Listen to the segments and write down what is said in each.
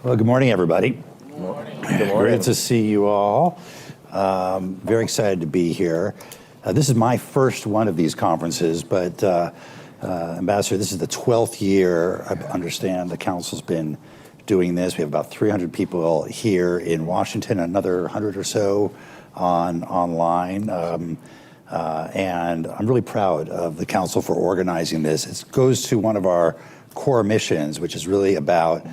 Well, good morning, everybody. Good morning. Great to see you all. Very excited to be here. This is my first one of these conferences, but Ambassador, this is the 12th year, I understand, the Council's been doing this. We have about 300 people here in Washington, another 100 or so online. And I'm really proud of the Council for organizing this. It goes to one of our core missions, which is really about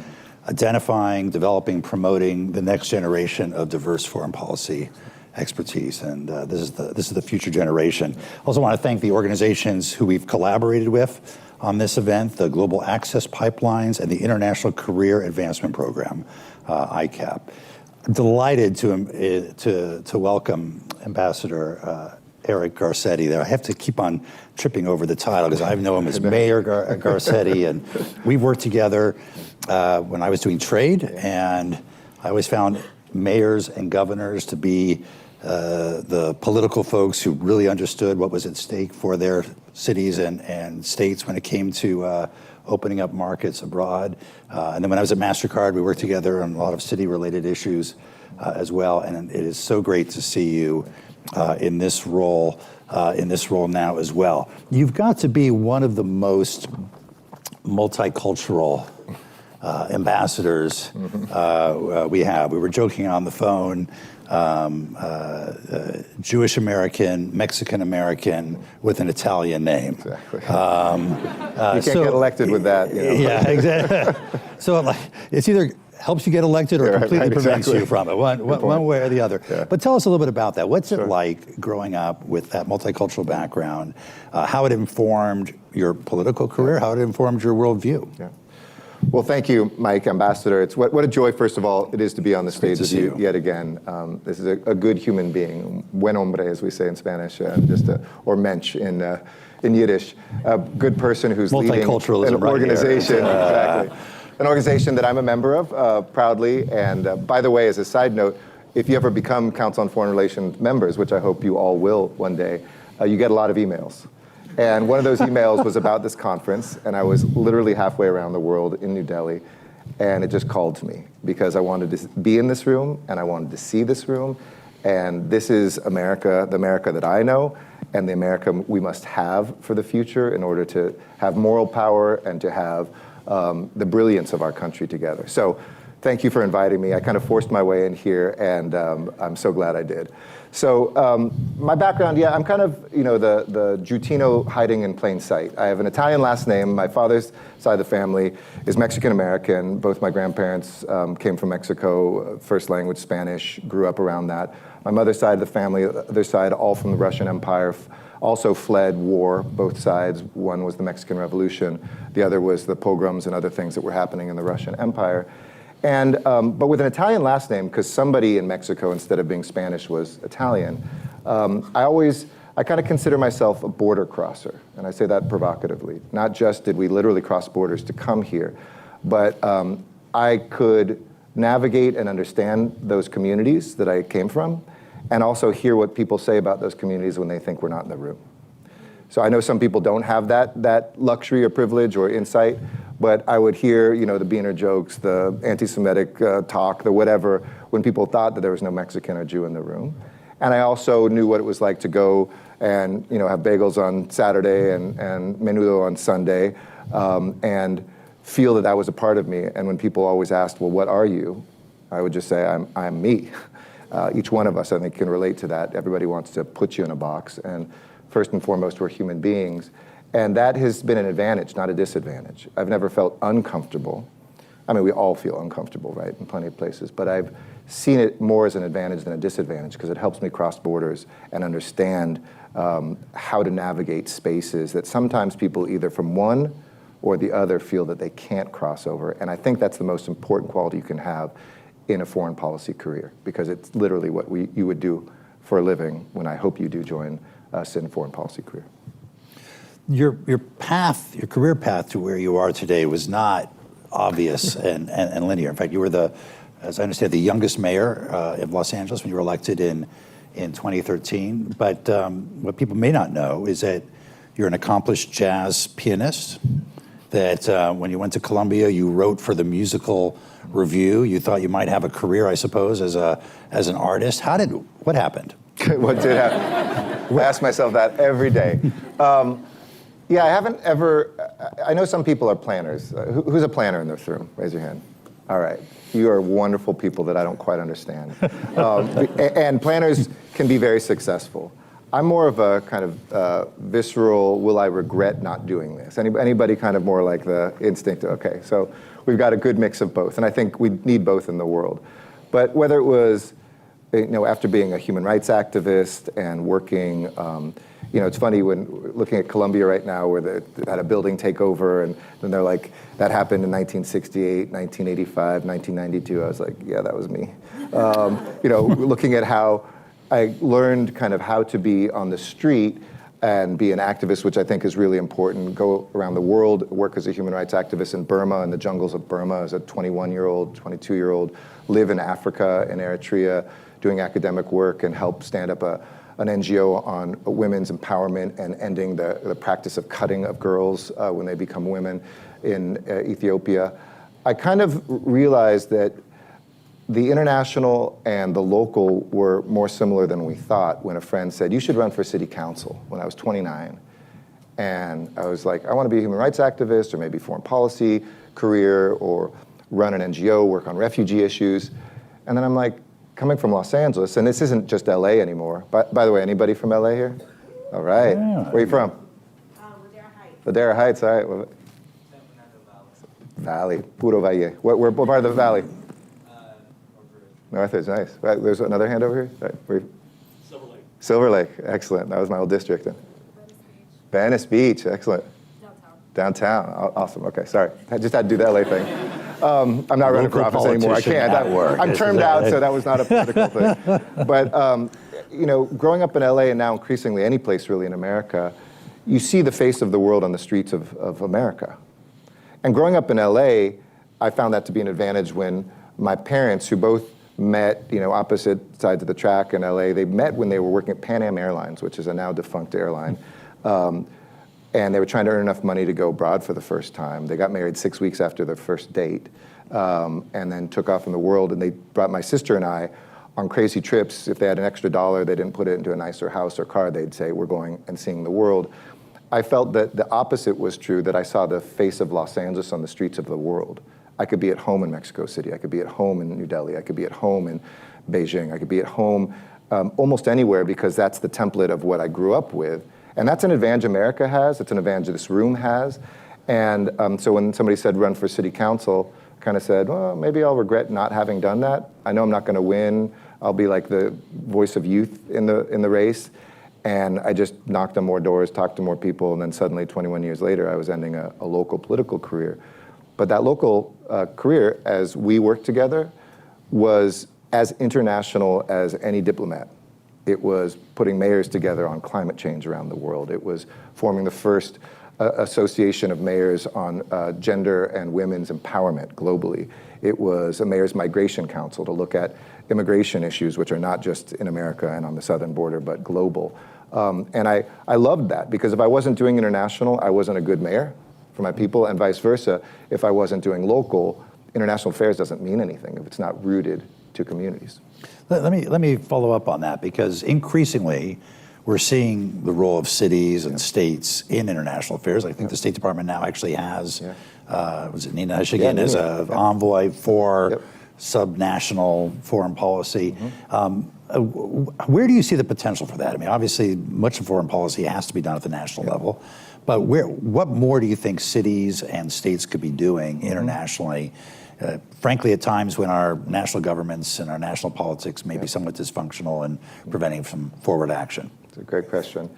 identifying, developing, promoting the next generation of diverse foreign policy expertise, and this is the future generation. Also want to thank the organizations who we've collaborated with on this event, the Global Access Pipelines and the International Career Advancement Program, ICAP. I'm delighted to welcome Ambassador Eric Garcetti there. I have to keep on tripping over the title because I know him as Mayor Garcetti, and we've worked together when I was doing trade, and I always found mayors and governors to be the political folks who really understood what was at stake for their cities and states when it came to opening up markets abroad. And then when I was at MasterCard, we worked together on a lot of city-related issues as well, and it is so great to see you in this role now as well. You've got to be one of the most multicultural ambassadors we have. We were joking on the phone, Jewish American, Mexican American with an Italian name. Exactly. You can't get elected with that. You know? Yeah, exactly. So it's either helps you get elected or completely prevents you from it, one way or the other. Yeah. But tell us a little bit about that. What's it like growing up with that multicultural background? How it informed your political career? How it informed your worldview? Yeah. Well, thank you, Mike, Ambassador. It's what a joy, first of all, it is to be on the stage with you yet again. This is a good human being, buen hombre, as we say in Spanish, or mensch in Yiddish. A good person who's leading an organization. Exactly. An organization that I'm a member of, proudly. And by the way, as a side note, if you ever become Council on Foreign Relations members, which I hope you all will one day, you get a lot of emails. And one of those emails was about this conference, and I was literally halfway around the world in New Delhi, and it just called to me because I wanted to be in this room, and I wanted to see this room, and this is America, the America that I know, and the America we must have for the future in order to have moral power and to have the brilliance of our country together. So thank you for inviting me. I kind of forced my way in here, and I'm so glad I did. So my background, yeah, I'm kind of, the Giutino hiding in plain sight. I have an Italian last name. My father's side of the family is Mexican-American. Both my grandparents came from Mexico, first language Spanish, grew up around that. My mother's side of the family, their side, all from the Russian Empire, also fled war, both sides. One was the Mexican Revolution. The other was the pogroms and other things that were happening in the Russian Empire. And, but with an Italian last name, because somebody in Mexico, instead of being Spanish, was Italian, I kind of consider myself a border crosser. And I say that provocatively. Not just did we literally cross borders to come here, but I could navigate and understand those communities that I came from, and also hear what people say about those communities when they think we're not in the room. So I know some people don't have that luxury or privilege or insight, but I would hear, the Beaner jokes, the anti-Semitic talk, the whatever, when people thought that there was no Mexican or Jew in the room. And I also knew what it was like to go and have bagels on Saturday and menudo on Sunday, and feel that was a part of me. And when people always asked, well, what are you? I would just say, I'm me. Each one of us, I think, can relate to that. Everybody wants to put you in a box. And first and foremost, we're human beings. And that has been an advantage, not a disadvantage. I've never felt uncomfortable. I mean, we all feel uncomfortable, right, in plenty of places. But I've seen it more as an advantage than a disadvantage because it helps me cross borders and understand how to navigate spaces that sometimes people either from one or the other feel that they can't cross over. And I think that's the most important quality you can have in a foreign policy career, because it's literally what you would do for a living when I hope you do join us in a foreign policy career. Your career path to where you are today was not obvious and linear. In fact, you were as I understand, the youngest mayor of Los Angeles when you were elected in 2013. But what people may not know is that you're an accomplished jazz pianist, that when you went to Columbia, you wrote for the Musical Review. You thought you might have a career, I suppose, as an artist. What happened? What did happen? I ask myself that every day. Yeah, I haven't ever, I know some people are planners. Who's a planner in this room? Raise your hand. All right. You are wonderful people that I don't quite understand. And planners can be very successful. I'm more of a kind of visceral, will I regret not doing this? Anybody kind of more like the instinct, okay, so we've got a good mix of both, and I think we need both in the world. But whether it was, after being a human rights activist and working, it's funny when looking at Columbia right now where they had a building takeover and then they're like, that happened in 1968, 1985, 1992. I was like, yeah, that was me. Looking at how I learned kind of how to be on the street and be an activist, which I think is really important, go around the world, work as a human rights activist in Burma, in the jungles of Burma as a 21-year-old, 22-year-old, live in Africa, in Eritrea, doing academic work and help stand up an NGO on women's empowerment and ending the practice of cutting of girls when they become women in Ethiopia. I kind of realized that the international and the local were more similar than we thought when a friend said, you should run for city council when I was 29. And I was like, I want to be a human rights activist or maybe foreign policy career or run an NGO, work on refugee issues. And then I'm like, coming from Los Angeles, and this isn't just LA anymore. By the way, anybody from LA here? All right. Yeah. Where are you from? Ladera Heights. Ladera Heights, all right. Valley, Puro Valle. What part of the valley? North is nice. Right, there's another hand over here. Right, Silver Lake. Silver Lake, excellent. That was my old district. Venice Beach, excellent. Downtown, awesome. Okay, sorry. I just had to do the LA thing. I'm not running for office anymore. I can't. I'm termed out, so that was not a political thing. But growing up in LA and now increasingly any place really in America, you see the face of the world on the streets of America. And growing up in LA, I found that to be an advantage when my parents, who both met, opposite sides of the track in LA, they met when they were working at Pan Am Airlines, which is a now defunct airline. And they were trying to earn enough money to go abroad for the first time. They got married 6 weeks after their first date, and then took off in the world. And they brought my sister and I on crazy trips. If they had an extra dollar, they didn't put it into a nicer house or car. They'd say, we're going and seeing the world. I felt that the opposite was true, that I saw the face of Los Angeles on the streets of the world. I could be at home in Mexico City. I could be at home in New Delhi. I could be at home in Beijing. I could be at home almost anywhere because that's the template of what I grew up with. And that's an advantage America has. It's an advantage this room has. And so when somebody said run for city council, I kind of said, well, maybe I'll regret not having done that. I know I'm not going to win. I'll be like the voice of youth in the race. And I just knocked on more doors, talked to more people, and then suddenly 21 years later, I was ending a local political career. But that local career, as we worked together, was as international as any diplomat. It was putting mayors together on climate change around the world. It was forming the first association of mayors on gender and women's empowerment globally. It was a mayor's migration council to look at immigration issues, which are not just in America and on the southern border, but global. And I loved that, because if I wasn't doing international, I wasn't a good mayor for my people, and vice versa. If I wasn't doing local, international affairs doesn't mean anything if it's not rooted to communities. Let me follow up on that, because increasingly we're seeing the role of cities and states in international affairs. I think the State Department now actually has, was it Nina Hashigin, as an envoy for subnational foreign policy. Where do you see the potential for that? I mean, obviously, much of foreign policy has to be done at the national level, but what more do you think cities and states could be doing internationally? Frankly, at times when our national governments and our national politics may be somewhat dysfunctional and preventing some forward action. It's a great question.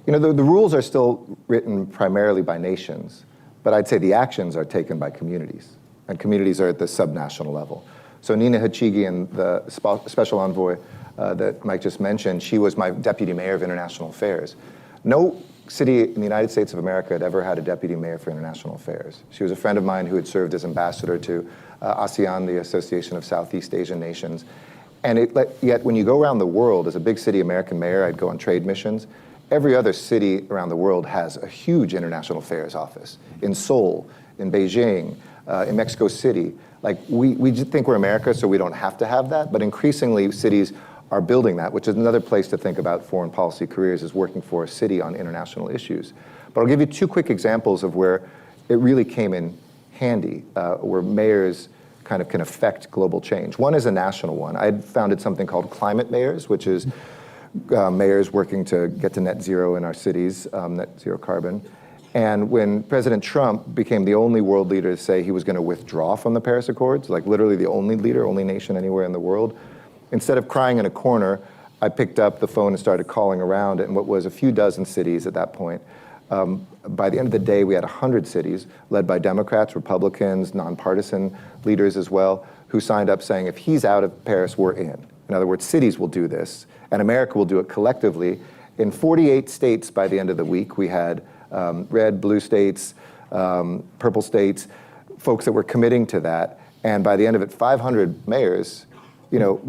The rules are still written primarily by nations, but I'd say the actions are taken by communities, and communities are at the subnational level. So Nina Hachigi, the special envoy that Mike just mentioned, she was my deputy mayor of international affairs. No city in the United States of America had ever had a deputy mayor for international affairs. She was a friend of mine who had served as ambassador to ASEAN, the Association of Southeast Asian Nations. And yet when you go around the world, as a big city American mayor, I'd go on trade missions. Every other city around the world has a huge international affairs office in Seoul, in Beijing, in Mexico City. Like we just think we're America, so we don't have to have that, but increasingly cities are building that, which is another place to think about foreign policy careers, is working for a city on international issues. But I'll give you two quick examples of where it really came in handy, where mayors kind of can affect global change. One is a national one. I had founded something called climate mayors, which is mayors working to get to net zero in our cities, net zero carbon. And when President Trump became the only world leader to say he was going to withdraw from the Paris Accords, like literally the only leader, only nation anywhere in the world, instead of crying in a corner, I picked up the phone and started calling around in what was a few dozen cities at that point. By the end of the day, we had 100 cities led by Democrats, Republicans, nonpartisan leaders as well, who signed up saying, if he's out of Paris, we're in. In other words, cities will do this, and America will do it collectively. In 48 states by the end of the week, we had red, blue states, purple states, folks that were committing to that. And by the end of it, 500 mayors,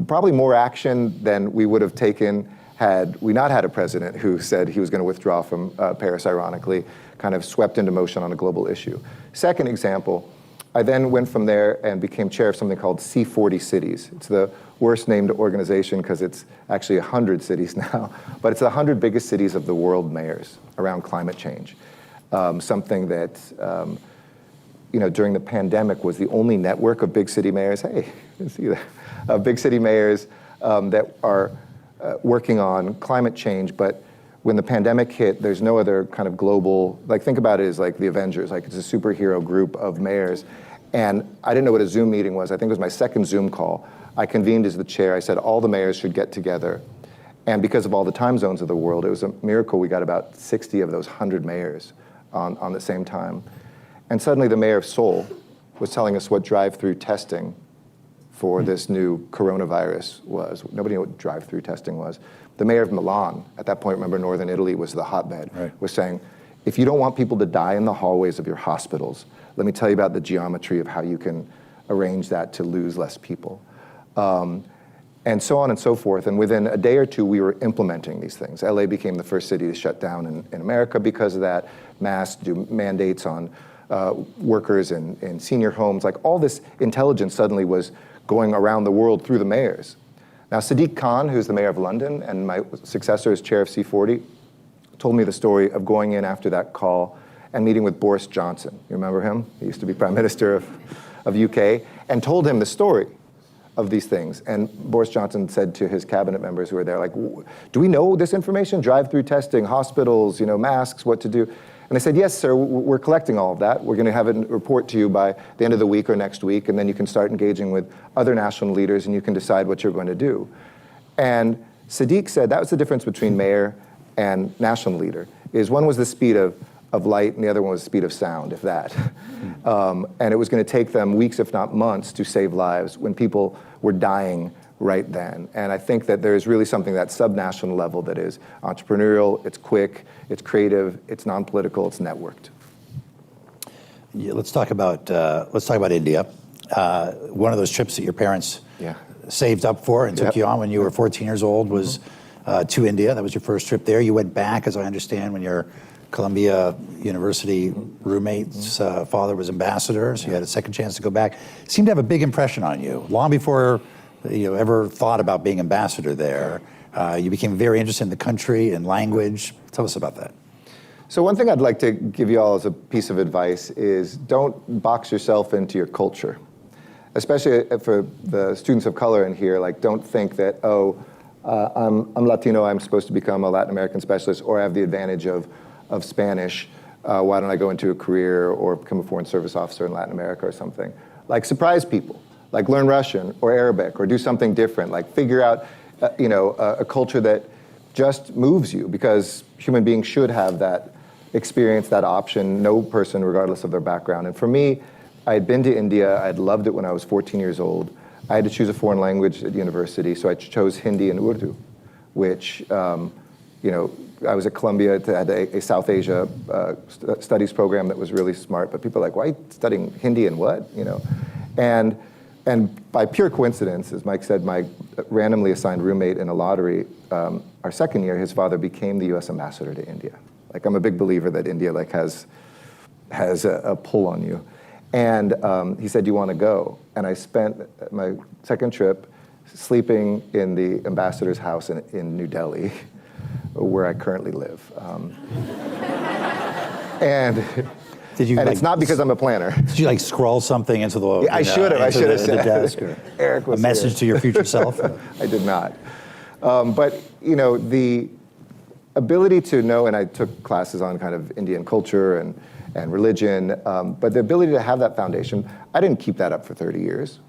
probably more action than we would have taken had we not had a president who said he was going to withdraw from Paris, ironically, kind of swept into motion on a global issue. Second example, I then went from there and became chair of something called C40 Cities. It's the worst named organization because it's actually 100 cities now, but it's the 100 biggest cities of the world mayors around climate change. Something that, during the pandemic was the only network of big city mayors, hey, you see that, big city mayors that are working on climate change, but when the pandemic hit, there's no other kind of global, like think about it as like the Avengers, like it's a superhero group of mayors. And I didn't know what a Zoom meeting was. I think it was my second Zoom call. I convened as the chair. I said all the mayors should get together. And because of all the time zones of the world, it was a miracle we got about 60 of those 100 mayors on the same time. And suddenly the mayor of Seoul was telling us what drive-through testing for this new coronavirus was. Nobody knew what drive-through testing was. The mayor of Milan, at that point, remember Northern Italy was the hotbed, right, was saying, if you don't want people to die in the hallways of your hospitals, let me tell you about the geometry of how you can arrange that to lose less people. And so on and so forth. And within a day or two, we were implementing these things. LA became the first city to shut down in America because of that. Masks, do mandates on workers in senior homes. Like all this intelligence suddenly was going around the world through the mayors. Now, Sadiq Khan, who's the mayor of London and my successor as chair of C40, told me the story of going in after that call and meeting with Boris Johnson. You remember him? He used to be Prime Minister of UK, and told him the story of these things. And Boris Johnson said to his cabinet members who were there, like, do we know this information? Drive-through testing, hospitals, masks, what to do? And they said, yes, sir, we're collecting all of that. We're going to have a report to you by the end of the week or next week, and then you can start engaging with other national leaders and you can decide what you're going to do. And Sadiq said that was the difference between mayor and national leader, is one was the speed of light and the other one was the speed of sound, if that. And it was going to take them weeks, if not months, to save lives when people were dying right then. And I think that there's really something at that subnational level that is entrepreneurial, it's quick, it's creative, it's non-political, it's networked. Yeah, let's talk about India. One of those trips that your parents saved up for and took you on when you were 14 years old was to India. That was your first trip there. You went back, as I understand, when your Columbia University roommate's father was ambassador, so you had a second chance to go back. Seemed to have a big impression on you. Long before you ever thought about being ambassador there, you became very interested in the country and language. Tell us about that. So one thing I'd like to give you all as a piece of advice is don't box yourself into your culture. Especially for the students of color in here, like don't think that, I'm Latino, I'm supposed to become a Latin American specialist, or I have the advantage of Spanish, why don't I go into a career or become a foreign service officer in Latin America or something? Like surprise people, like learn Russian or Arabic or do something different, like figure out a culture that just moves you, because human beings should have that experience, that option, no person regardless of their background. And for me, I had been to India, I had loved it when I was 14 years old. I had to choose a foreign language at university, so I chose Hindi and Urdu, which, I was at Columbia, had a South Asia studies program that was really smart, but people are like, why are you studying Hindi and what? And by pure coincidence, as Mike said, my randomly assigned roommate in a lottery, our second year, his father became the US ambassador to India. Like I'm a big believer that India has a pull on you. And he said, "Do you want to go?" And I spent my second trip sleeping in the ambassador's house in New Delhi, where I currently live. And it's not because I'm a planner. Did you like scroll something into the? Yeah, I should have said. The desk, or Eric was a message to your future self. I did not. But the ability to know, and I took classes on kind of Indian culture and religion, but the ability to have that foundation, I didn't keep that up for 30 years.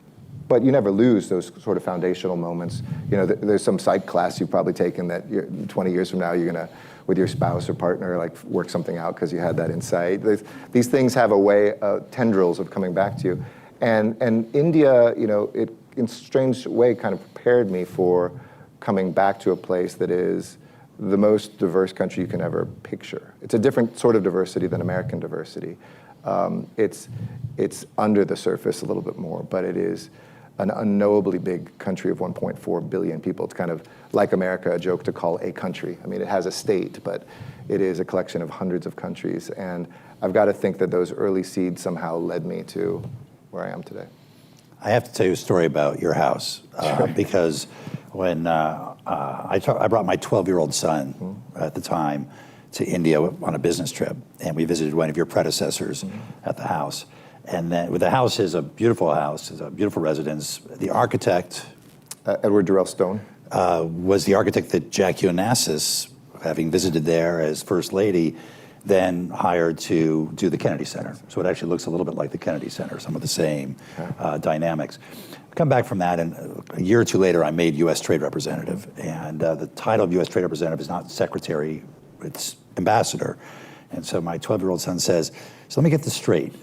But you never lose those sort of foundational moments. There's some psych class you've probably taken that 20 years from now you're gonna, with your spouse or partner, like work something out because you had that insight. These things have a way, tendrils of coming back to you. And India, it in a strange way kind of prepared me for coming back to a place that is the most diverse country you can ever picture. It's a different sort of diversity than American diversity. It's under the surface a little bit more, but it is an unknowably big country of 1.4 billion people. It's kind of like America, a joke to call a country. I mean, it has a state, but it is a collection of hundreds of countries. And I've got to think that those early seeds somehow led me to where I am today. I have to tell you a story about your house, because when I brought my 12-year-old son at the time to India on a business trip, and we visited one of your predecessors at the house. And then the house is a beautiful house, it's a beautiful residence. The architect, Edward Durrell Stone, was the architect that Jackie Onassis, having visited there as First Lady, then hired to do the Kennedy Center. So it actually looks a little bit like the Kennedy Center, some of the same dynamics. Come back from that, and a year or two later, I made U.S. Trade Representative. And the title of U.S. Trade Representative is not secretary, it's ambassador. And so my 12-year-old son says, so let me get this straight.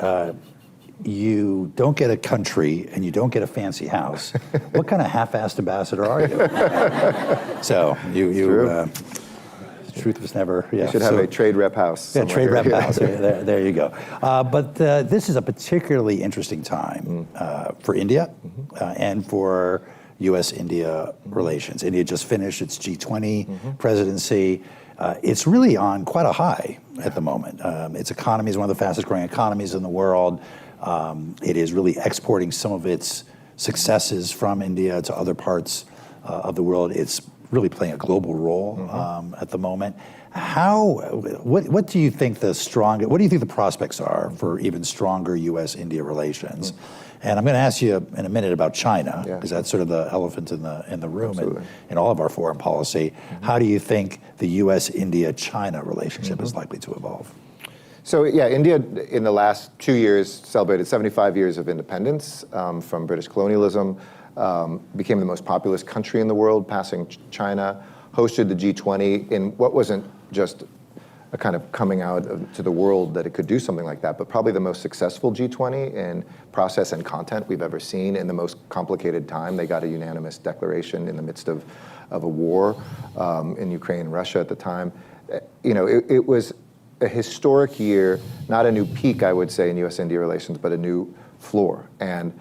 You don't get a country and you don't get a fancy house. What kind of half-assed ambassador are you? So truth was never. Yeah, you should have a trade rep house. Yeah, trade rep house. There you go. But this is a particularly interesting time for India and for U.S.-India relations. India just finished its G20 presidency. It's really on quite a high at the moment. Its economy is one of the fastest growing economies in the world. It is really exporting some of its successes from India to other parts of the world. It's really playing a global role at the moment. What do you think what do you think the prospects are for even stronger U.S.-India relations? And I'm going to ask you in a minute about China, because that's sort of the elephant in the room in all of our foreign policy. How do you think the U.S.-India-China relationship is likely to evolve? So yeah, India in the last 2 years celebrated 75 years of independence from British colonialism, became the most populous country in the world, passing China, hosted the G20 in what wasn't just a kind of coming out to the world that it could do something like that, but probably the most successful G20 in process and content we've ever seen in the most complicated time. They got a unanimous declaration in the midst of a war in Ukraine and Russia at the time. It was a historic year, not a new peak, I would say, in U.S.-India relations, but a new floor. And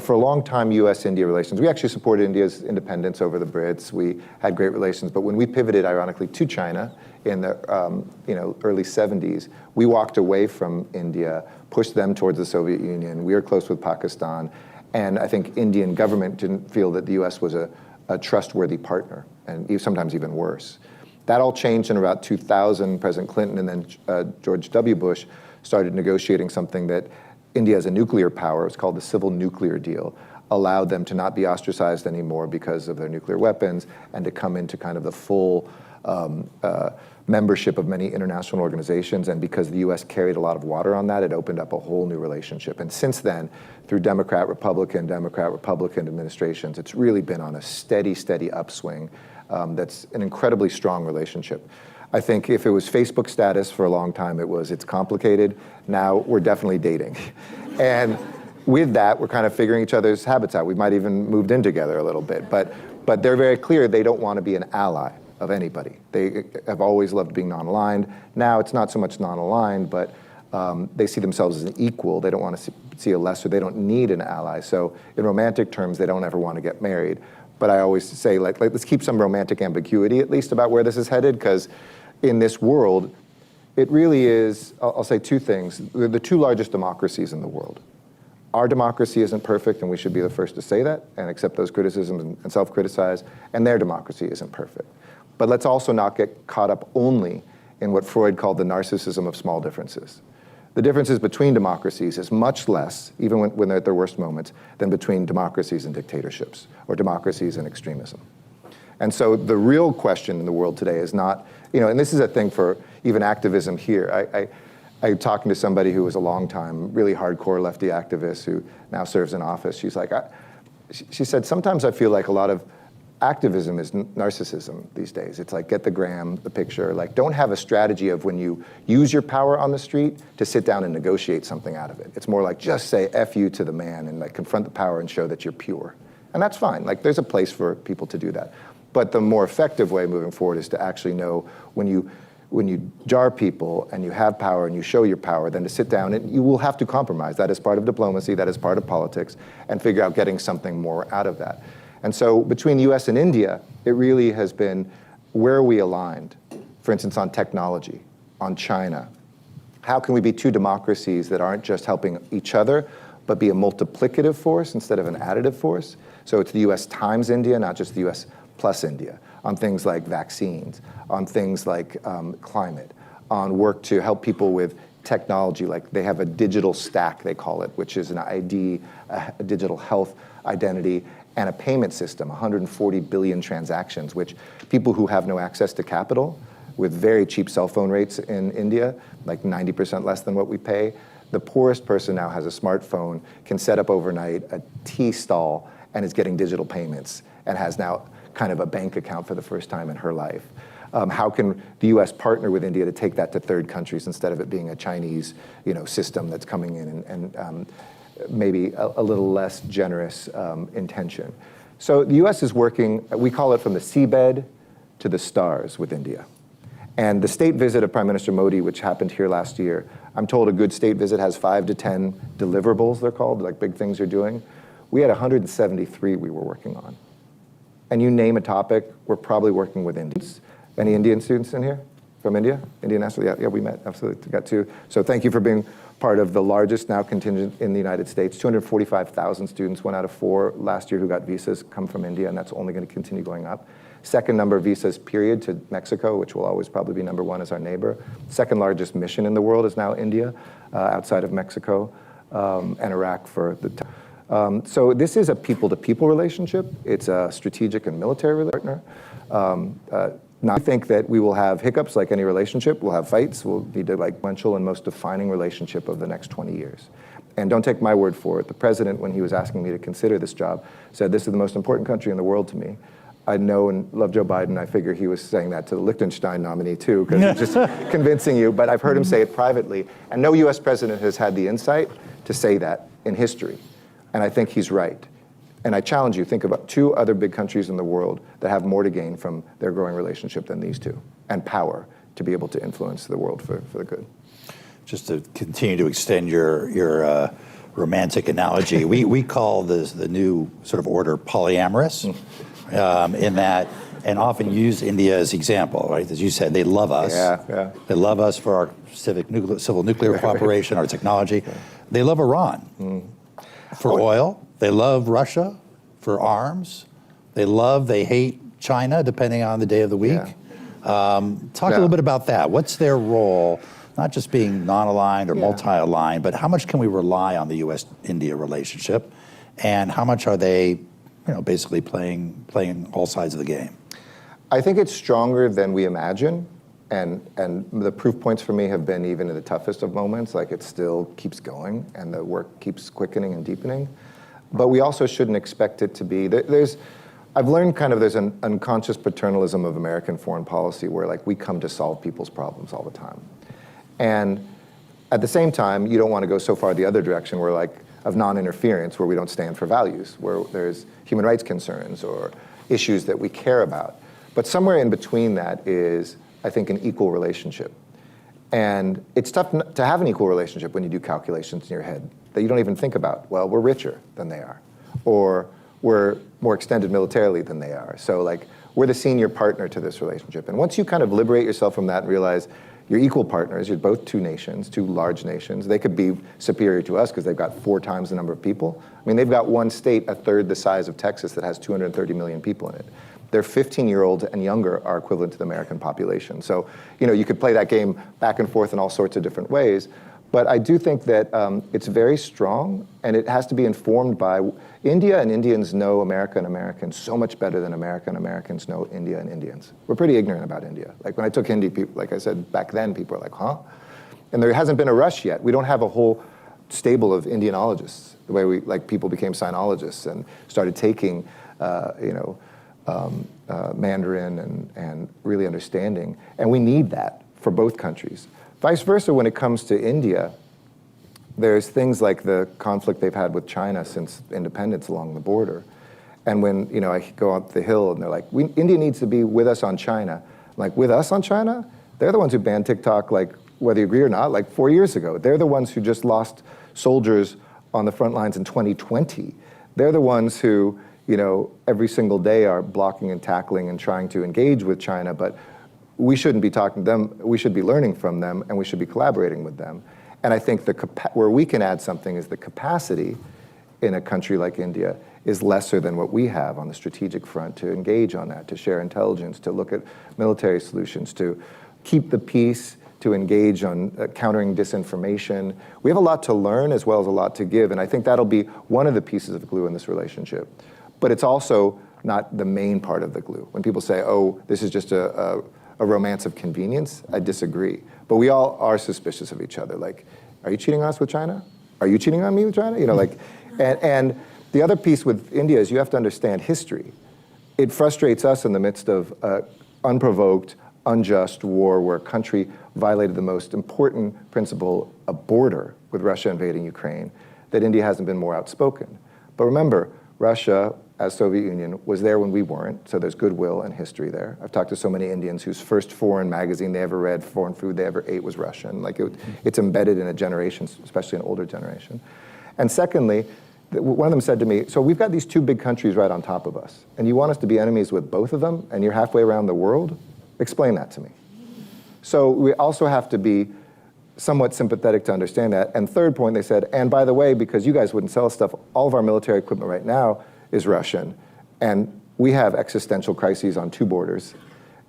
for a long time, U.S.-India relations, we actually supported India's independence over the Brits. We had great relations, but when we pivoted, ironically, to China in the early 70s, we walked away from India, pushed them towards the Soviet Union. We were close with Pakistan, and I think Indian government didn't feel that the U.S. was a trustworthy partner, and sometimes even worse. That all changed in about 2000. President Clinton and then George W. Bush started negotiating something that India as a nuclear power, it's called the Civil Nuclear Deal, allowed them to not be ostracized anymore because of their nuclear weapons and to come into kind of the full membership of many international organizations. And because the US carried a lot of water on that, it opened up a whole new relationship. And since then, through Democrat-Republican administrations, it's really been on a steady upswing. That's an incredibly strong relationship. I think if it was Facebook status for a long time, it's complicated. Now we're definitely dating. And with that, we're kind of figuring each other's habits out. We might even moved in together a little bit, but they're very clear they don't want to be an ally of anybody. They have always loved being non-aligned. Now it's not so much non-aligned, but they see themselves as an equal. They don't want to see a lesser. They don't need an ally. So in romantic terms, they don't ever want to get married. But I always say, let's keep some romantic ambiguity at least about where this is headed, because in this world, it really is, I'll say two things. They're the two largest democracies in the world. Our democracy isn't perfect, and we should be the first to say that and accept those criticisms and self-criticize, and their democracy isn't perfect. But let's also not get caught up only in what Freud called the narcissism of small differences. The differences between democracies is much less, even when they're at their worst moments, than between democracies and dictatorships, or democracies and extremism. And so the real question in the world today is not, and this is a thing for even activism here. I'm talking to somebody who was a long time, really hardcore lefty activist who now serves in office. She's like, she said, sometimes I feel like a lot of activism is narcissism these days. It's like, get the gram, the picture, like don't have a strategy of when you use your power on the street to sit down and negotiate something out of it. It's more like just say F you to the man and like confront the power and show that you're pure. And that's fine, like there's a place for people to do that. But the more effective way moving forward is to actually know when you jar people and you have power and you show your power, then to sit down and you will have to compromise. That is part of diplomacy, that is part of politics, and figure out getting something more out of that. And so between the US and India, it really has been where are we aligned? For instance, on technology, on China. How can we be two democracies that aren't just helping each other, but be a multiplicative force instead of an additive force? So it's the US times India, not just the US plus India, on things like vaccines, on things like climate, on work to help people with technology, like they have a digital stack, they call it, which is an ID, a digital health identity, and a payment system, 140 billion transactions, which people who have no access to capital, with very cheap cell phone rates in India, like 90% less than what we pay, the poorest person now has a smartphone, can set up overnight a tea stall, and is getting digital payments, and has now kind of a bank account for the first time in her life. How can the US partner with India to take that to third countries instead of it being a Chinese system that's coming in and maybe a little less generous intention. So the US is working, we call it from the seabed to the stars with India. And the state visit of Prime Minister Modi, which happened here last year, I'm told a good state visit has 5 to 10 deliverables, they're called, like big things you're doing. We had 173 we were working on. And you name a topic, we're probably working with Indians. Any Indian students in here from India? Indian national, yeah, we met, absolutely, got 2. So thank you for being part of the largest now contingent in the United States. 245,000 students, 1 out of 4 last year who got visas come from India, and that's only going to continue going up. Second number of visas, period, to Mexico, which will always probably be number 1 as our neighbor. Second largest mission in the world is now India, outside of Mexico, and Iraq for the so this is a people-to-people relationship. It's a strategic and military partner. I think that we will have hiccups like any relationship. We'll have fights. We'll be the influential and most defining relationship of the next 20 years. And don't take my word for it. The president, when he was asking me to consider this job, said, this is the most important country in the world to me. I know and love Joe Biden. I figure he was saying that to the Liechtenstein nominee too, because he's just convincing you. But I've heard him say it privately. And no US president has had the insight to say that in history. And I think he's right. And I challenge you, think about 2 other big countries in the world that have more to gain from their growing relationship than these 2, and power to be able to influence the world for the good. Just to continue to extend your romantic analogy, we call this the new sort of order polyamorous, in that, and often use India as example, right? As you said, they love us. Yeah. They love us for our civil nuclear cooperation, our technology. They love Iran for oil. They love Russia for arms. They hate China, depending on the day of the week. Talk a little bit about that. What's their role, not just being non-aligned or multi-aligned, but how much can we rely on the US-India relationship? And how much are they basically playing all sides of the game? I think it's stronger than we imagine. And the proof points for me have been even in the toughest of moments, like it still keeps going and the work keeps quickening and deepening. But we also shouldn't expect it to be, I've learned there's an unconscious paternalism of American foreign policy where we come to solve people's problems all the time. And at the same time, you don't want to go so far the other direction where of non-interference, where we don't stand for values, where there's human rights concerns or issues that we care about. But somewhere in between that is, I think, an equal relationship. And it's tough to have an equal relationship when you do calculations in your head that you don't even think about. Well, we're richer than they are, or we're more extended militarily than they are. So we're the senior partner to this relationship. And once you kind of liberate yourself from that and realize you're equal partners. You're both two nations, two large nations. They could be superior to us because they've got 4 times the number of people. I mean, they've got one state, a third the size of Texas, that has 230 million people in it. Their 15-year-olds and younger are equivalent to the American population. So, you could play that game back and forth in all sorts of different ways. But I do think that it's very strong, and it has to be informed by India, and Indians know America and Americans so much better than America and Americans know India and Indians. We're pretty ignorant about India. Like when I took Hindi, people, like I said, back then, people were like, huh? And there hasn't been a rush yet. We don't have a whole stable of Indianologists, the way people became sinologists and started taking, Mandarin and really understanding. And we need that for both countries. Vice versa, when it comes to India, there's things like the conflict they've had with China since independence along the border. And when I go up the hill and they're like, India needs to be with us on China. I'm like, with us on China? They're the ones who banned TikTok, like whether you agree or not, like 4 years ago. They're the ones who just lost soldiers on the front lines in 2020. They're the ones who, every single day are blocking and tackling and trying to engage with China, but we shouldn't be talking to them. We should be learning from them, and we should be collaborating with them. And I think where we can add something is the capacity in a country like India is lesser than what we have on the strategic front to engage on that, to share intelligence, to look at military solutions, to keep the peace, to engage on countering disinformation. We have a lot to learn as well as a lot to give, and I think that'll be one of the pieces of glue in this relationship. But it's also not the main part of the glue. When people say, oh, this is just a romance of convenience, I disagree. But we all are suspicious of each other. Like, are you cheating on us with China? Are you cheating on me with China? And the other piece with India is you have to understand history. It frustrates us in the midst of unprovoked, unjust war where a country violated the most important principle, a border with Russia invading Ukraine, that India hasn't been more outspoken. But remember, Russia, as Soviet Union, was there when we weren't, so there's goodwill and history there. I've talked to so many Indians whose first foreign magazine they ever read, foreign food they ever ate was Russian. It's embedded in a generation, especially an older generation. And secondly, one of them said to me, so we've got these 2 big countries right on top of us, and you want us to be enemies with both of them, and you're halfway around the world? Explain that to me. So we also have to be somewhat sympathetic to understand that. And third point, they said, and by the way, because you guys wouldn't sell us stuff, all of our military equipment right now is Russian. And we have existential crises on 2 borders.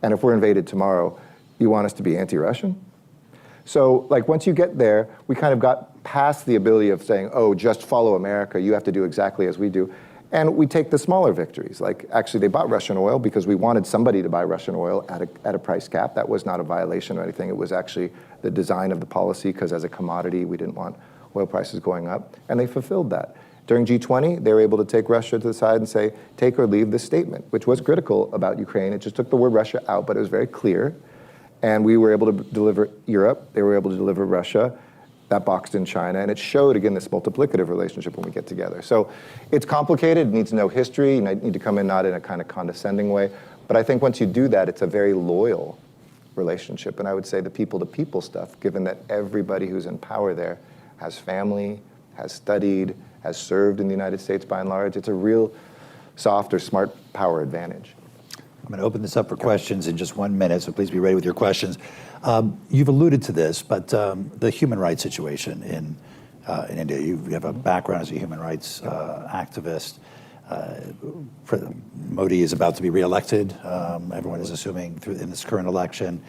And if we're invaded tomorrow, you want us to be anti-Russian? So once you get there, we kind of got past the ability of saying, oh, just follow America, you have to do exactly as we do. And we take the smaller victories. Like, actually, they bought Russian oil because we wanted somebody to buy Russian oil at a price cap. That was not a violation or anything. It was actually the design of the policy, because as a commodity, we didn't want oil prices going up. And they fulfilled that. During G20, they were able to take Russia to the side and say, take or leave this statement, which was critical about Ukraine. It just took the word Russia out, but it was very clear. And we were able to deliver Europe. They were able to deliver Russia. That boxed in China, and it showed, again, this multiplicative relationship when we get together. So it's complicated, it needs to know history, you need to come in not in a kind of condescending way, but I think once you do that, it's a very loyal relationship, and I would say the people-to-people stuff, given that everybody who's in power there has family, has studied, has served in the United States by and large, it's a real soft or smart power advantage. I'm going to open this up for questions in just 1 minute, so please be ready with your questions. You've alluded to this, but the human rights situation in India, you have a background as a human rights activist. Modi is about to be reelected. Everyone is assuming in this current election.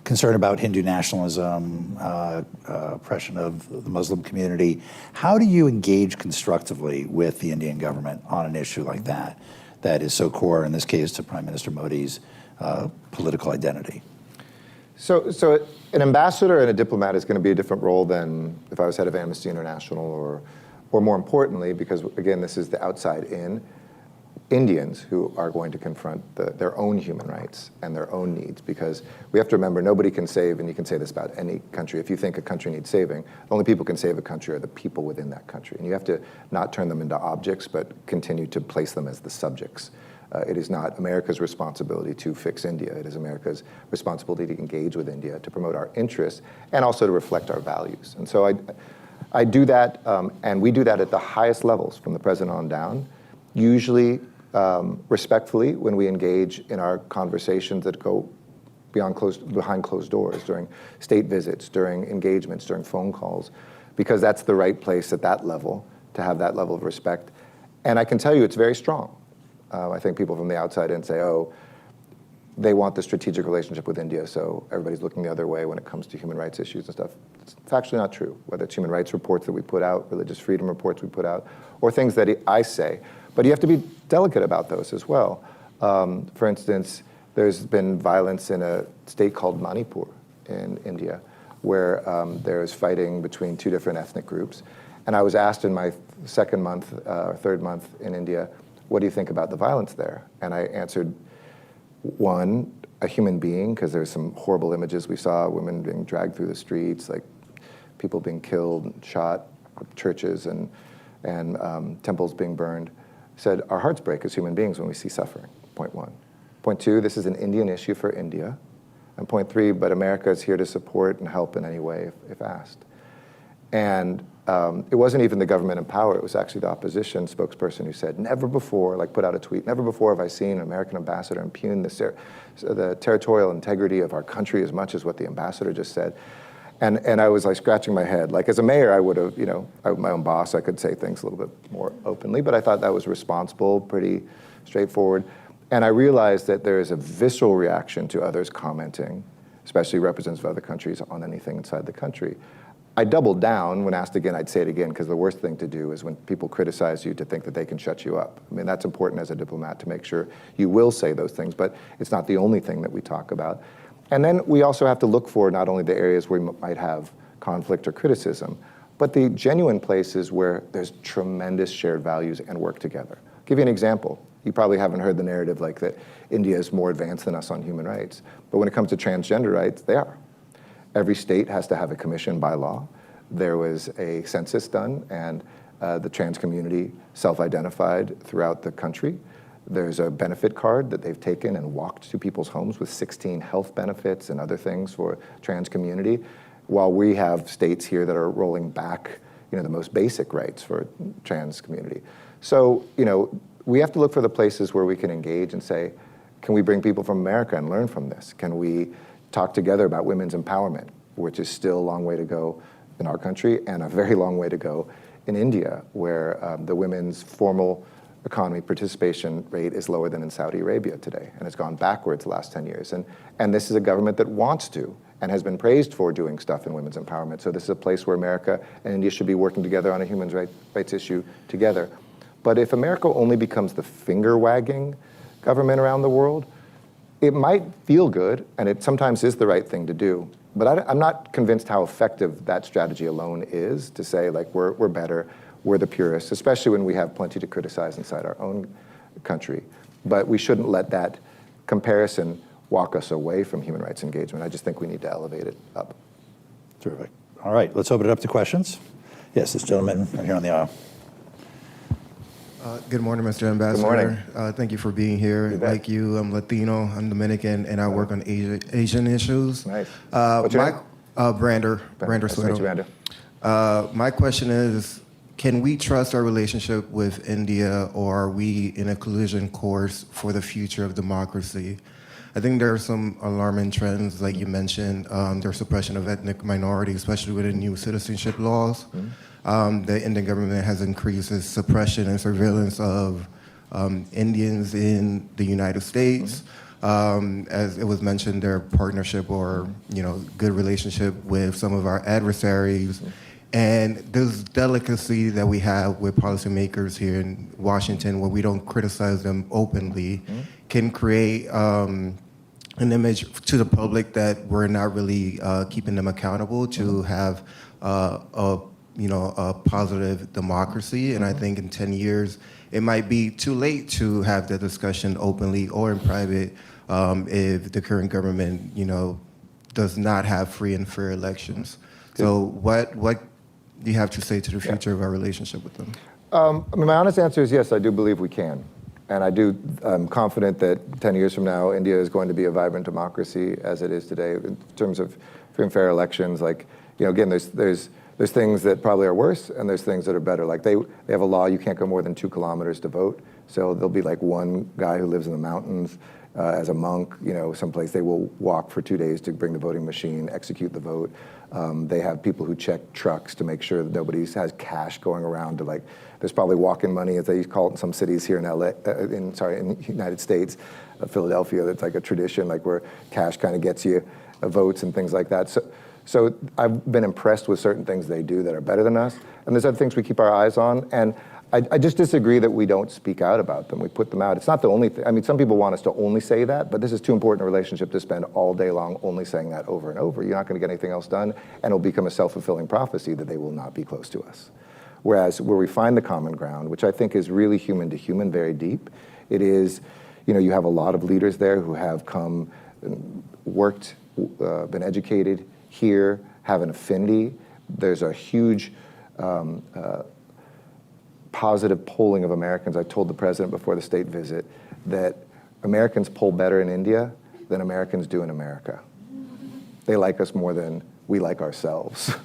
Concern about Hindu nationalism, oppression of the Muslim community. How do you engage constructively with the Indian government on an issue like that is so core, in this case, to Prime Minister Modi's political identity? So an ambassador and a diplomat is going to be a different role than if I was head of Amnesty International or more importantly, because again, this is the outside in, Indians who are going to confront their own human rights and their own needs, because we have to remember nobody can save, and you can say this about any country, if you think a country needs saving, the only people who can save a country are the people within that country. And you have to not turn them into objects, but continue to place them as the subjects. It is not America's responsibility to fix India. It is America's responsibility to engage with India, to promote our interests, and also to reflect our values. And so I do that, and we do that at the highest levels, from the president on down, usually respectfully when we engage in our conversations that go behind closed doors, during state visits, during engagements, during phone calls, because that's the right place at that level to have that level of respect. And I can tell you it's very strong. I think people from the outside in say, oh, they want the strategic relationship with India, so everybody's looking the other way when it comes to human rights issues and stuff. It's factually not true, whether it's human rights reports that we put out, religious freedom reports we put out, or things that I say. But you have to be delicate about those as well. For instance, there's been violence in a state called Manipur in India, where there's fighting between two different ethnic groups. And I was asked in my second month, or third month in India, what do you think about the violence there? And I answered, one, a human being, because there's some horrible images we saw, women being dragged through the streets, like people being killed, shot, churches and temples being burned. Said, our hearts break as human beings when we see suffering, point one. Point two, this is an Indian issue for India. And point three, but America is here to support and help in any way if asked. And it wasn't even the government in power, it was actually the opposition spokesperson who said, never before, like put out a tweet, never before have I seen an American ambassador impugn the territorial integrity of our country as much as what the ambassador just said. And I was like scratching my head. Like as a mayor, I would have, my own boss, I could say things a little bit more openly, but I thought that was responsible, pretty straightforward. And I realized that there is a visceral reaction to others commenting, especially representatives of other countries, on anything inside the country. I doubled down. When asked again, I'd say it again, because the worst thing to do is when people criticize you to think that they can shut you up. I mean, that's important as a diplomat to make sure you will say those things, but it's not the only thing that we talk about. And then we also have to look for not only the areas where we might have conflict or criticism, but the genuine places where there's tremendous shared values and work together. I'll give you an example. You probably haven't heard the narrative like that India is more advanced than us on human rights, but when it comes to transgender rights, they are. Every state has to have a commission by law. There was a census done, and the trans community self-identified throughout the country. There's a benefit card that they've taken and walked to people's homes with 16 health benefits and other things for trans community, while we have states here that are rolling back, the most basic rights for trans community. So, we have to look for the places where we can engage and say, can we bring people from America and learn from this? Can we talk together about women's empowerment, which is still a long way to go in our country and a very long way to go in India, where the women's formal economy participation rate is lower than in Saudi Arabia today, and it's gone backwards the last 10 years. And this is a government that wants to and has been praised for doing stuff in women's empowerment. So this is a place where America and India should be working together on a human rights issue together. But if America only becomes the finger-wagging government around the world, it might feel good, and it sometimes is the right thing to do, but I'm not convinced how effective that strategy alone is to say, like, we're better, we're the purists, especially when we have plenty to criticize inside our own country. But we shouldn't let that comparison walk us away from human rights engagement. I just think we need to elevate it up. Terrific. All right, let's open it up to questions. Yes, this gentleman right here on the aisle. Good morning, Mr. Ambassador. Good morning. Thank you for being here. Like you, I'm Latino, I'm Dominican, and I work on Asian issues. Nice. What's your name? Brander Nice to meet you, Suero. Brander. My question is, can we trust our relationship with India, or are we in a collision course for the future of democracy? I think there are some alarming trends, like you mentioned, there's suppression of ethnic minorities, especially with the new citizenship laws. The Indian government has increased its suppression and surveillance of Indians in the United States. As it was mentioned, their partnership or good relationship with some of our adversaries. And this delicacy that we have with policymakers here in Washington, where we don't criticize them openly, can create an image to the public that we're not really keeping them accountable to have a positive democracy. And I think in 10 years, it might be too late to have the discussion openly or in private if the current government, does not have free and fair elections. So what do you have to say to the future of our relationship with them? My honest answer is yes, I do believe we can. And I'm confident that 10 years from now, India is going to be a vibrant democracy as it is today in terms of free and fair elections. Like, again, there's things that probably are worse and there's things that are better. Like they have a law, you can't go more than 2 kilometers to vote. So there'll be like one guy who lives in the mountains as a monk, someplace they will walk for 2 days to bring the voting machine, execute the vote. They have people who check trucks to make sure that nobody has cash going around to there's probably walk-in money, as they call it in some cities here in in the United States, Philadelphia, that's like a tradition, where cash kind of gets you votes and things like that. So I've been impressed with certain things they do that are better than us, and there's other things we keep our eyes on, and I just disagree that we don't speak out about them. We put them out. It's not the only thing. I mean, some people want us to only say that, but this is too important a relationship to spend all day long only saying that over and over. You're not going to get anything else done, and it'll become a self-fulfilling prophecy that they will not be close to us. Whereas where we find the common ground, which I think is really human to human, very deep, it is, you have a lot of leaders there who have come, worked, been educated here, have an affinity. There's a huge positive polling of Americans. I told the president before the state visit that Americans poll better in India than Americans do in America. They like us more than we like ourselves.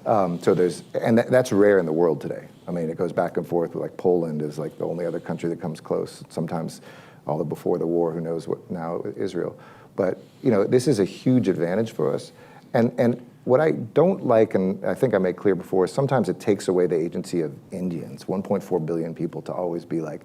That's rare in the world today. I mean, it goes back and forth. Like Poland is like the only other country that comes close. Sometimes, although before the war, who knows what now, Israel. But this is a huge advantage for us. And what I don't like, and I think I made clear before, is sometimes it takes away the agency of Indians, 1.4 billion people, to always be like,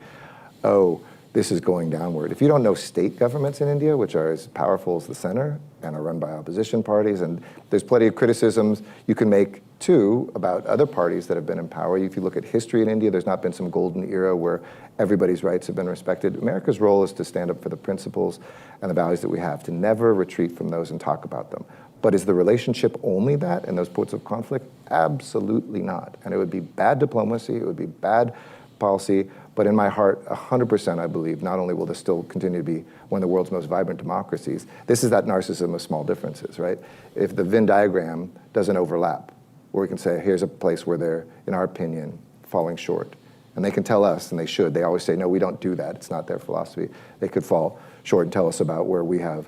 oh, this is going downward. If you don't know state governments in India, which are as powerful as the center and are run by opposition parties, and there's plenty of criticisms you can make too about other parties that have been in power. If you look at history in India, there's not been some golden era where everybody's rights have been respected. America's role is to stand up for the principles and the values that we have, to never retreat from those and talk about them. But is the relationship only that and those points of conflict? Absolutely not. And it would be bad diplomacy, it would be bad policy, but in my heart, 100% I believe not only will this still continue to be one of the world's most vibrant democracies, this is that narcissism of small differences, right? If the Venn diagram doesn't overlap, where we can say, here's a place where they're, in our opinion, falling short. And they can tell us, and they should, they always say, no, we don't do that, it's not their philosophy. They could fall short and tell us about where we have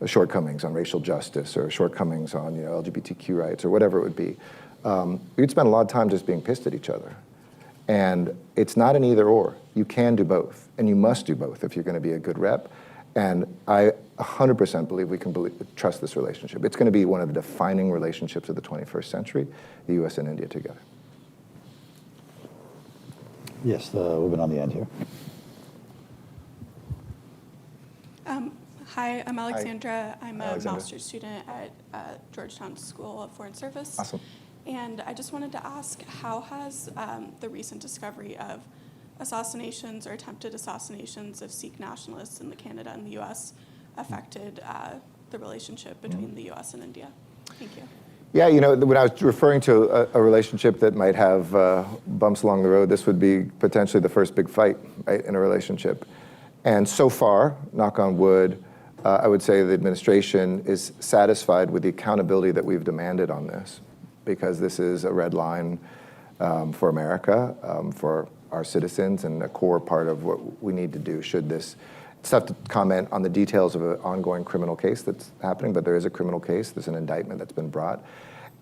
shortcomings on racial justice or shortcomings on LGBTQ rights or whatever it would be. We'd spend a lot of time just being pissed at each other. And it's not an either or. You can do both, and you must do both if you're going to be a good rep. And I 100% believe we can trust this relationship. It's going to be one of the defining relationships of the 21st century, the US and India together. Yes, the woman on the end here. Hi, I'm Alexandra. I'm a Alexandra. master's student at Georgetown School of Foreign Service. Awesome. And I just wanted to ask, how has the recent discovery of assassinations or attempted assassinations of Sikh nationalists in Canada and the US affected the relationship between the US and India? Thank you. Yeah, when I was referring to a relationship that might have bumps along the road, this would be potentially the first big fight, right, in a relationship. And so far, knock on wood, I would say the administration is satisfied with the accountability that we've demanded on this, because this is a red line for America, for our citizens, and a core part of what we need to do should this. It's tough to comment on the details of an ongoing criminal case that's happening, but there is a criminal case, there's an indictment that's been brought.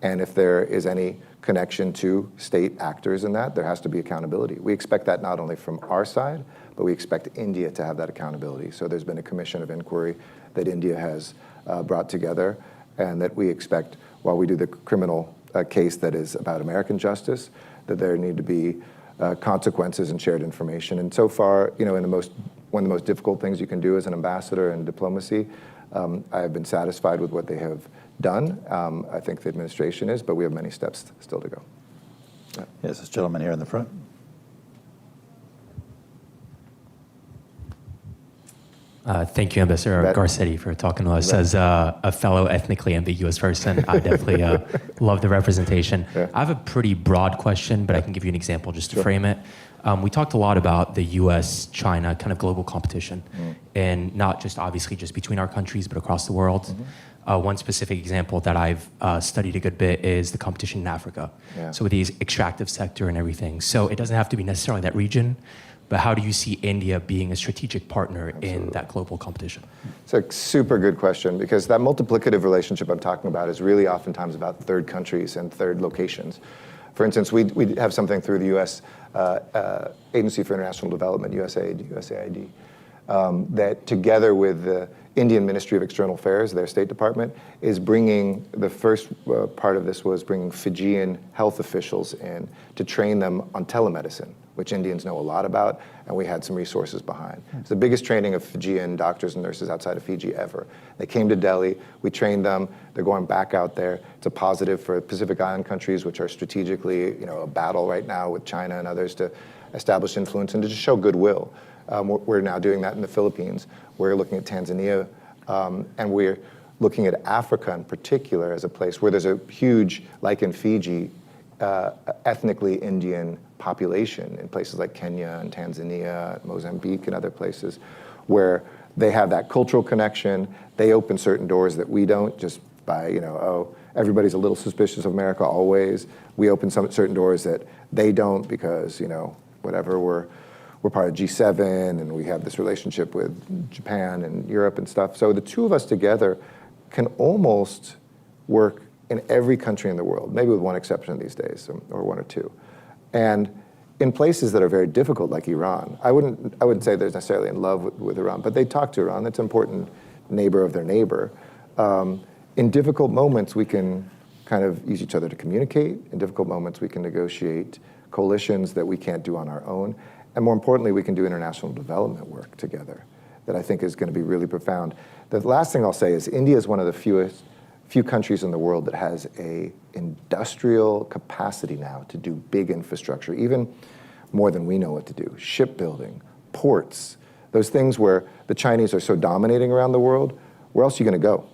And if there is any connection to state actors in that, there has to be accountability. We expect that not only from our side, but we expect India to have that accountability. So there's been a commission of inquiry that India has brought together, and that we expect, while we do the criminal case that is about American justice, that there need to be consequences and shared information. And so far, one of the most difficult things you can do as an ambassador in diplomacy, I have been satisfied with what they have done. I think the administration is, but we have many steps still to go. Yeah. Yes, this gentleman here in the front. Thank you, Ambassador Garcetti, for talking to us. As a fellow ethnically ambiguous person, I definitely love the representation. Yeah. I have a pretty broad question, but I can give you an example just to frame it. We talked a lot about the US-China kind of global competition, and not just obviously just between our countries, but across the world. One specific example that I've studied a good bit is the competition in Africa. Yeah. So with the extractive sector and everything. So it doesn't have to be necessarily that region, but how do you see India being a strategic partner in that global competition? It's a super good question, because that multiplicative relationship I'm talking about is really oftentimes about third countries and third locations. For instance, we have something through the U.S. Agency for International Development, USAID, that together with the Indian Ministry of External Affairs, their State Department, is bringing, the first part of this was bringing Fijian health officials in to train them on telemedicine, which Indians know a lot about, and we had some resources behind. It's the biggest training of Fijian doctors and nurses outside of Fiji ever. They came to Delhi, we trained them, they're going back out there. It's a positive for Pacific Island countries, which are strategically, a battle right now with China and others to establish influence and to just show goodwill. We're now doing that in the Philippines. We're looking at Tanzania, and we're looking at Africa in particular as a place where there's a huge, like in Fiji, ethnically Indian population in places like Kenya and Tanzania, Mozambique and other places where they have that cultural connection. They open certain doors that we don't just by, everybody's a little suspicious of America always. We open some certain doors that they don't because, whatever, we're part of G7 and we have this relationship with Japan and Europe and stuff. So the two of us together can almost work in every country in the world, maybe with one exception these days, or one or two. And in places that are very difficult, like Iran, I wouldn't say they're necessarily in love with Iran, but they talk to Iran. It's an important neighbor of their neighbor. In difficult moments, we can kind of use each other to communicate. In difficult moments, we can negotiate coalitions that we can't do on our own. And more importantly, we can do international development work together that I think is going to be really profound. The last thing I'll say is India is one of the few countries in the world that has a industrial capacity now to do big infrastructure, even more than we know what to do. Shipbuilding, ports, those things where the Chinese are so dominating around the world, where else are you going to go?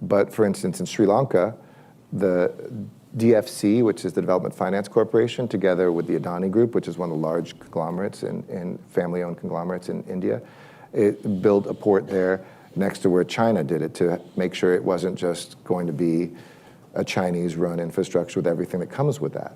But for instance, in Sri Lanka, the DFC, which is the Development Finance Corporation, together with the Adani Group, which is one of the large conglomerates and family-owned conglomerates in India, it built a port there next to where China did it to make sure it wasn't just going to be a Chinese-run infrastructure with everything that comes with that.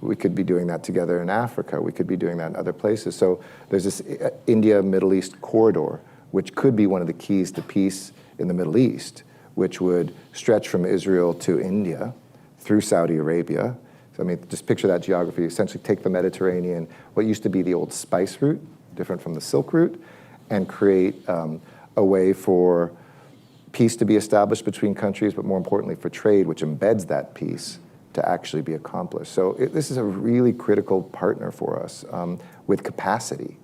We could be doing that together in Africa. We could be doing that in other places. So there's this India-Middle East corridor, which could be one of the keys to peace in the Middle East, which would stretch from Israel to India through Saudi Arabia. So I mean, just picture that geography. Essentially take the Mediterranean, what used to be the old spice route, different from the Silk Route, and create a way for peace to be established between countries, but more importantly for trade, which embeds that peace to actually be accomplished. So this is a really critical partner for us with capacity.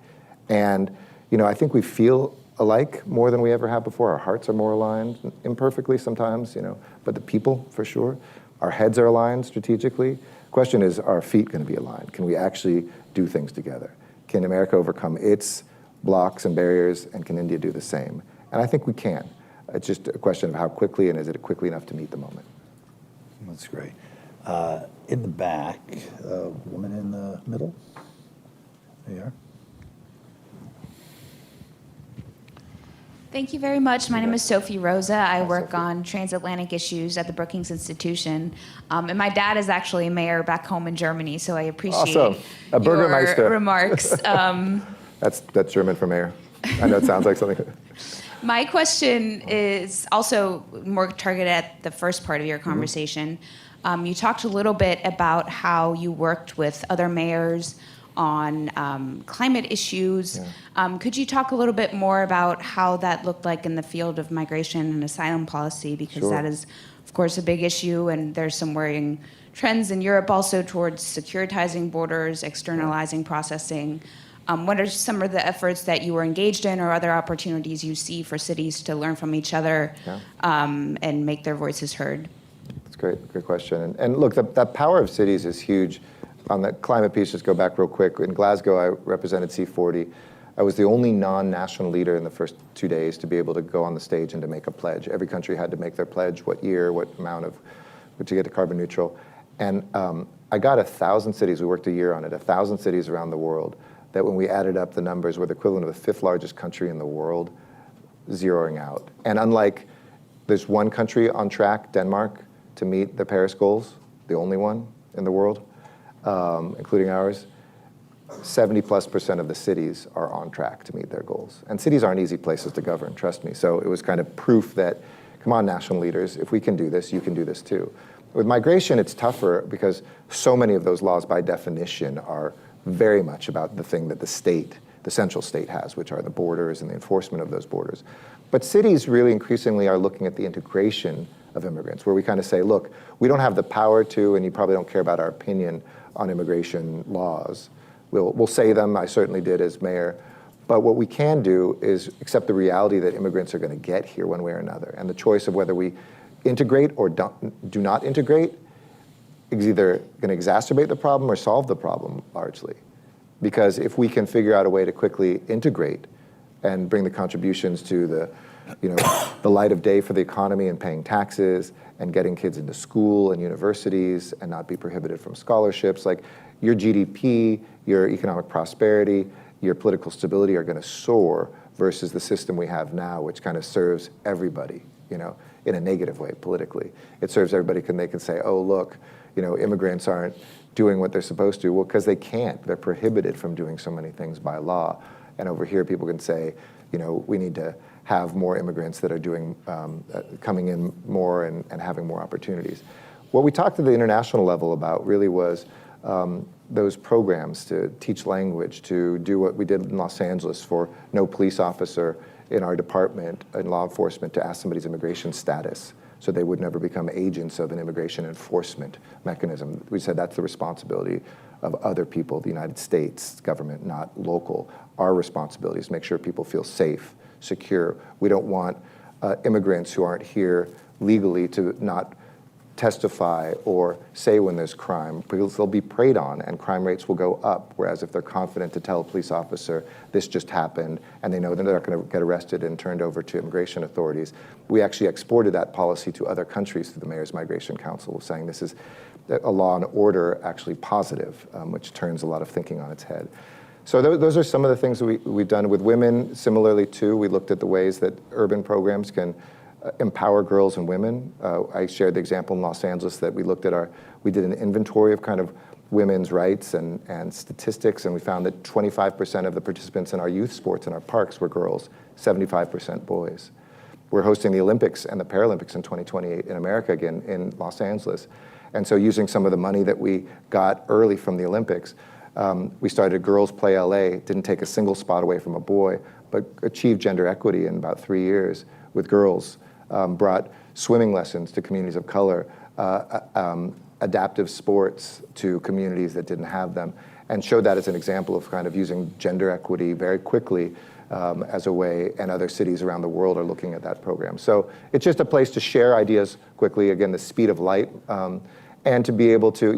And I think we feel alike more than we ever have before. Our hearts are more aligned, imperfectly sometimes, but the people for sure. Our heads are aligned strategically. Question is, are our feet going to be aligned? Can we actually do things together? Can America overcome its blocks and barriers, and can India do the same? And I think we can. It's just a question of how quickly, and is it quickly enough to meet the moment? That's great. In the back, woman in the middle. There you are. Thank you very much. My name is Sophie Rosa. I work on transatlantic issues at the Brookings Institution. And my dad is actually a mayor back home in Germany, so I appreciate awesome. A Bürgermeister. your remarks. That's German for mayor. I know it sounds like something. My question is also more targeted at the first part of your conversation. You talked a little bit about how you worked with other mayors on climate issues. Yeah. Could you talk a little bit more about how that looked like in the field of migration and asylum policy? Because Sure. that is, of course, a big issue, and there's some worrying trends in Europe also towards securitizing borders, externalizing processing. What are some of the efforts that you were engaged in, or other opportunities you see for cities to learn from each other and make their voices heard? That's great. Good question. And look, the power of cities is huge. On the climate piece, just go back real quick. In Glasgow, I represented C40. I was the only non-national leader in the first 2 days to be able to go on the stage and to make a pledge. Every country had to make their pledge, what year, what amount of, to get to carbon neutral. And I got 1,000 cities, we worked a year on it, 1,000 cities around the world, that when we added up the numbers were the equivalent of the 5th largest country in the world, zeroing out. And unlike, there's one country on track, Denmark, to meet the Paris goals, the only one in the world, including ours, 70+% of the cities are on track to meet their goals. And cities aren't easy places to govern, trust me. So it was kind of proof that, come on, national leaders, if we can do this, you can do this too. With migration, it's tougher because so many of those laws by definition are very much about the thing that the state, the central state has, which are the borders and the enforcement of those borders. But cities really increasingly are looking at the integration of immigrants, where we kind of say, look, we don't have the power to, and you probably don't care about our opinion on immigration laws. We'll say them, I certainly did as mayor, but what we can do is accept the reality that immigrants are going to get here one way or another. And the choice of whether we integrate or do not integrate is either going to exacerbate the problem or solve the problem largely. Because if we can figure out a way to quickly integrate and bring the contributions to the light of day for the economy and paying taxes and getting kids into school and universities and not be prohibited from scholarships, like your GDP, your economic prosperity, your political stability are going to soar versus the system we have now, which kind of serves everybody, in a negative way politically. It serves everybody, they can say, oh, look, immigrants aren't doing what they're supposed to. Well, because they can't. They're prohibited from doing so many things by law. And over here, people can say, we need to have more immigrants that are doing, coming in more and having more opportunities. What we talked to the international level about really was those programs to teach language, to do what we did in Los Angeles for no police officer in our department in law enforcement to ask somebody's immigration status so they would never become agents of an immigration enforcement mechanism. We said that's the responsibility of other people, the United States government, not local. Our responsibility is to make sure people feel safe, secure. We don't want immigrants who aren't here legally to not testify or say when there's crime, because they'll be preyed on and crime rates will go up. Whereas if they're confident to tell a police officer this just happened and they know they're not going to get arrested and turned over to immigration authorities, we actually exported that policy to other countries through the Mayor's Migration Council, saying this is a law and order actually positive, which turns a lot of thinking on its head. So those are some of the things that we've done with women. Similarly, too, we looked at the ways that urban programs can empower girls and women. I shared the example in Los Angeles that we did an inventory of kind of women's rights and statistics, and we found that 25% of the participants in our youth sports in our parks were girls, 75% boys. We're hosting the Olympics and the Paralympics in 2028 in America again in Los Angeles. And so using some of the money that we got early from the Olympics, we started Girls Play LA, didn't take a single spot away from a boy, but achieved gender equity in about 3 years with girls. Brought swimming lessons to communities of color, adaptive sports to communities that didn't have them, and showed that as an example of kind of using gender equity very quickly as a way, and other cities around the world are looking at that program. So it's just a place to share ideas quickly, again, the speed of light, and to be able to,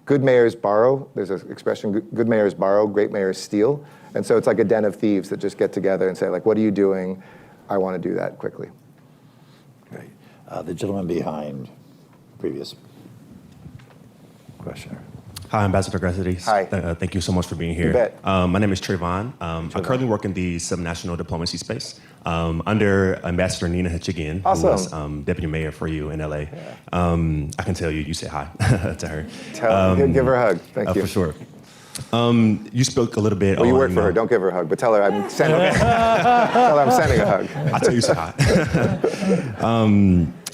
good mayors borrow, there's an expression, good mayors borrow, great mayors steal, and so it's like a den of thieves that just get together and say, like, what are you doing? I want to do that quickly. Great. The gentleman behind previous questioner. Hi, Ambassador Garcetti. Hi. Thank you so much for being here. You bet. My name is Trayvon. I currently work in the subnational diplomacy space under Ambassador Nina Hachigian, Awesome. who was deputy mayor for you in LA. Yeah. I can tell you say hi to her. Give her a hug. Thank you. For sure. You spoke a little bit Well, you on, work for her. Don't give her a hug, but tell her I'm sending a hug. I'll tell you say hi.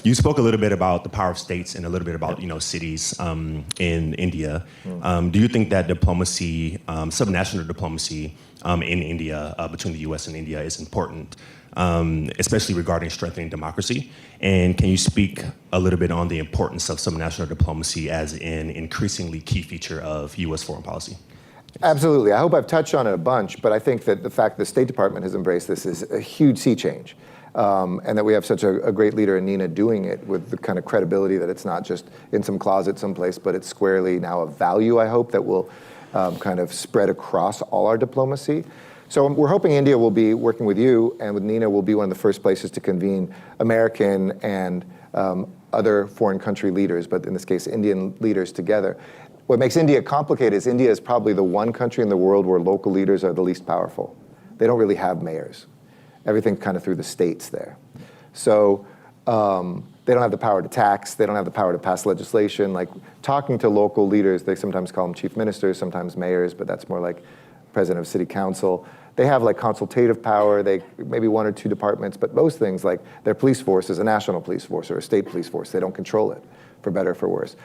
You spoke a little bit about the power of states and a little bit about cities in India. Do you think that diplomacy, subnational diplomacy in India, between the U.S. and India, is important, especially regarding strengthening democracy? And can you speak a little bit on the importance of subnational diplomacy as an increasingly key feature of U.S. foreign policy? Absolutely. I hope I've touched on it a bunch, but I think that the fact the State Department has embraced this is a huge sea change. And that we have such a great leader in Nina doing it with the kind of credibility that it's not just in some closet someplace, but it's squarely now a value, I hope, that will kind of spread across all our diplomacy. So we're hoping India will be working with you, and with Nina will be one of the first places to convene American and other foreign country leaders, but in this case, Indian leaders together. What makes India complicated is India is probably the one country in the world where local leaders are the least powerful. They don't really have mayors. Everything's kind of through the states there. So they don't have the power to tax. They don't have the power to pass legislation. Like talking to local leaders, they sometimes call them chief ministers, sometimes mayors, but that's more like president of city council. They have like consultative power. They maybe one or two departments, but most things like their police force is a national police force or a state police force. They don't control it. for better or for worse.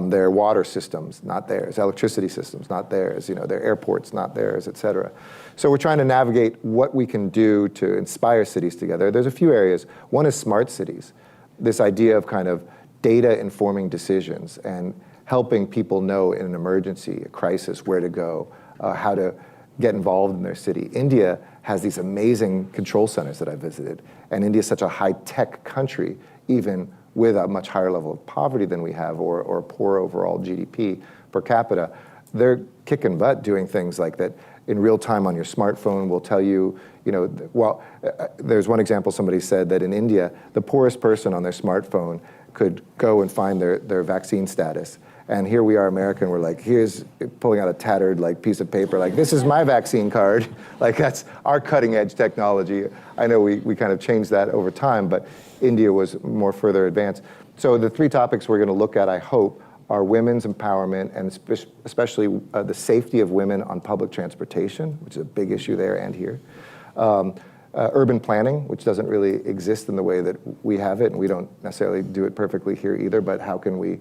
Their water systems, not theirs. Electricity systems, not theirs. Their airports, not theirs, et cetera. So we're trying to navigate what we can do to inspire cities together. There's a few areas. One is smart cities. This idea of kind of data informing decisions and helping people know in an emergency, a crisis, where to go, how to get involved in their city. India has these amazing control centers that I visited, and India is such a high-tech country, even with a much higher level of poverty than we have, or a poor overall GDP per capita. They're kicking butt doing things like that in real time on your smartphone will tell you, there's one example somebody said that in India, the poorest person on their smartphone could go and find their vaccine status. And here we are, American, we're like, here's pulling out a tattered piece of paper, this is my vaccine card. That's our cutting edge technology. I know we kind of changed that over time, but India was more further advanced. So the three topics we're gonna look at, I hope, are women's empowerment and especially the safety of women on public transportation, which is a big issue there and here. Urban planning, which doesn't really exist in the way that we have it, and we don't necessarily do it perfectly here either, but how can we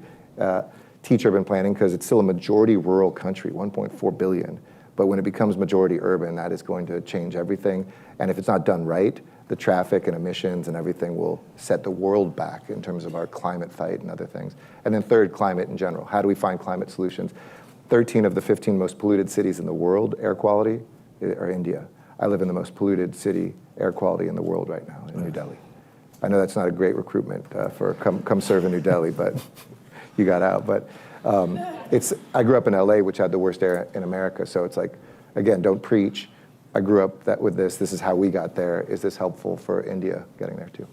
teach urban planning, because it's still a majority rural country, 1.4 billion. But when it becomes majority urban, that is going to change everything. And if it's not done right, the traffic and emissions and everything will set the world back in terms of our climate fight and other things. And then third, climate in general. How do we find climate solutions? 13 of the 15 most polluted cities in the world, air quality, are India. I live in the most polluted city, air quality in the world right now, in New Delhi. I know that's not a great recruitment for come serve in New Delhi, but you got out. But I grew up in LA, which had the worst air in America. So it's like, again, don't preach. I grew up with this. This is how we got there. Is this helpful for India getting there too?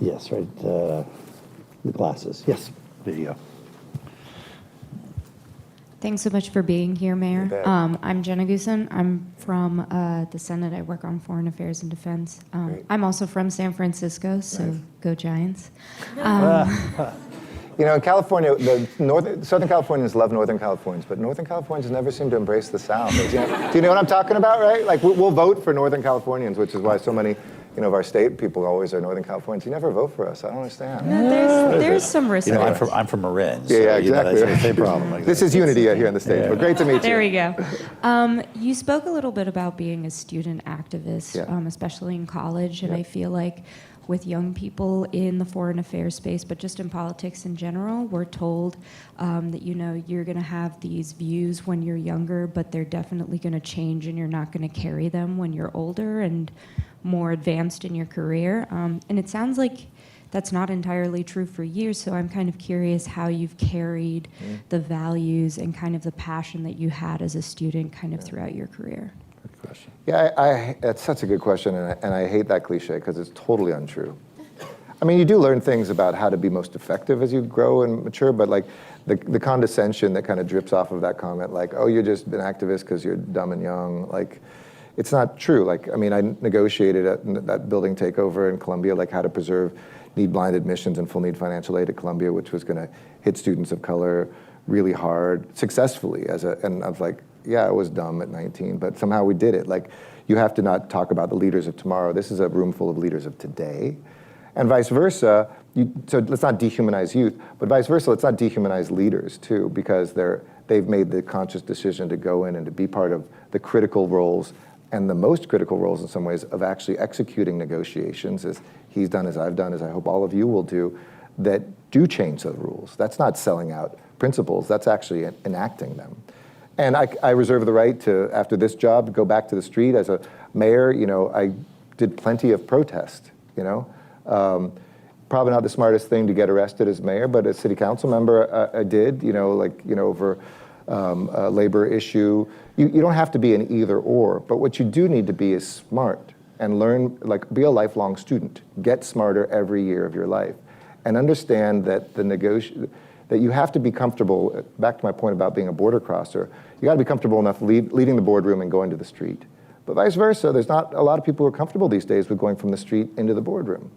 Yes, right. The glasses. Yes, there you go. Thanks so much for being here, Mayor. You bet. I'm Jenna Goosen. I'm from the Senate. I work on foreign affairs and defense. I'm also from San Francisco, so Nice. go Giants. In California, Southern Californians love Northern Californians, but Northern Californians never seem to embrace the South. Do you know what I'm talking about, right? We'll vote for Northern Californians, which is why so many of our state people always are Northern Californians. You never vote for us. I don't understand. No, there's some respect. I'm from Marin. So, Yeah, exactly. That's the same problem. This is unity here on the stage, but great to meet you. There we go. You spoke a little bit about being a student activist, Yeah. Especially in college, and Yeah. I feel like with young people in the foreign affairs space, but just in politics in general, we're told that you're going to have these views when you're younger, but they're definitely going to change, and you're not going to carry them when you're older and more advanced in your career. And it sounds like that's not entirely true for you, so I'm kind of curious how you've carried the values and kind of the passion that you had as a student kind of throughout your career. Good question. Yeah, that's such a good question, and I hate that cliche because it's totally untrue. I mean, you do learn things about how to be most effective as you grow and mature, but the condescension that kind of drips off of that comment, oh, you're just an activist because you're dumb and young, it's not true. I negotiated that building takeover in Columbia, how to preserve need-blind admissions and full need financial aid at Columbia, which was going to hit students of color really hard, successfully. And I was like, yeah, I was dumb at 19, but somehow we did it. You have to not talk about the leaders of tomorrow. This is a room full of leaders of today. And vice versa, so let's not dehumanize youth, but vice versa, let's not dehumanize leaders too, because they've made the conscious decision to go in and to be part of the critical roles, and the most critical roles in some ways, of actually executing negotiations, as he's done, as I've done, as I hope all of you will do, that do change the rules. That's not selling out principles, that's actually enacting them. And I reserve the right to, after this job, go back to the street. As a mayor, I did plenty of protest, Probably not the smartest thing to get arrested as mayor, but as city council member, I did, over a labor issue. You don't have to be an either or, but what you do need to be is smart and learn, be a lifelong student. Get smarter every year of your life and understand that that you have to be comfortable, back to my point about being a border crosser, you gotta be comfortable enough leading the boardroom and going to the street. But vice versa, there's not a lot of people who are comfortable these days with going from the street into the boardroom.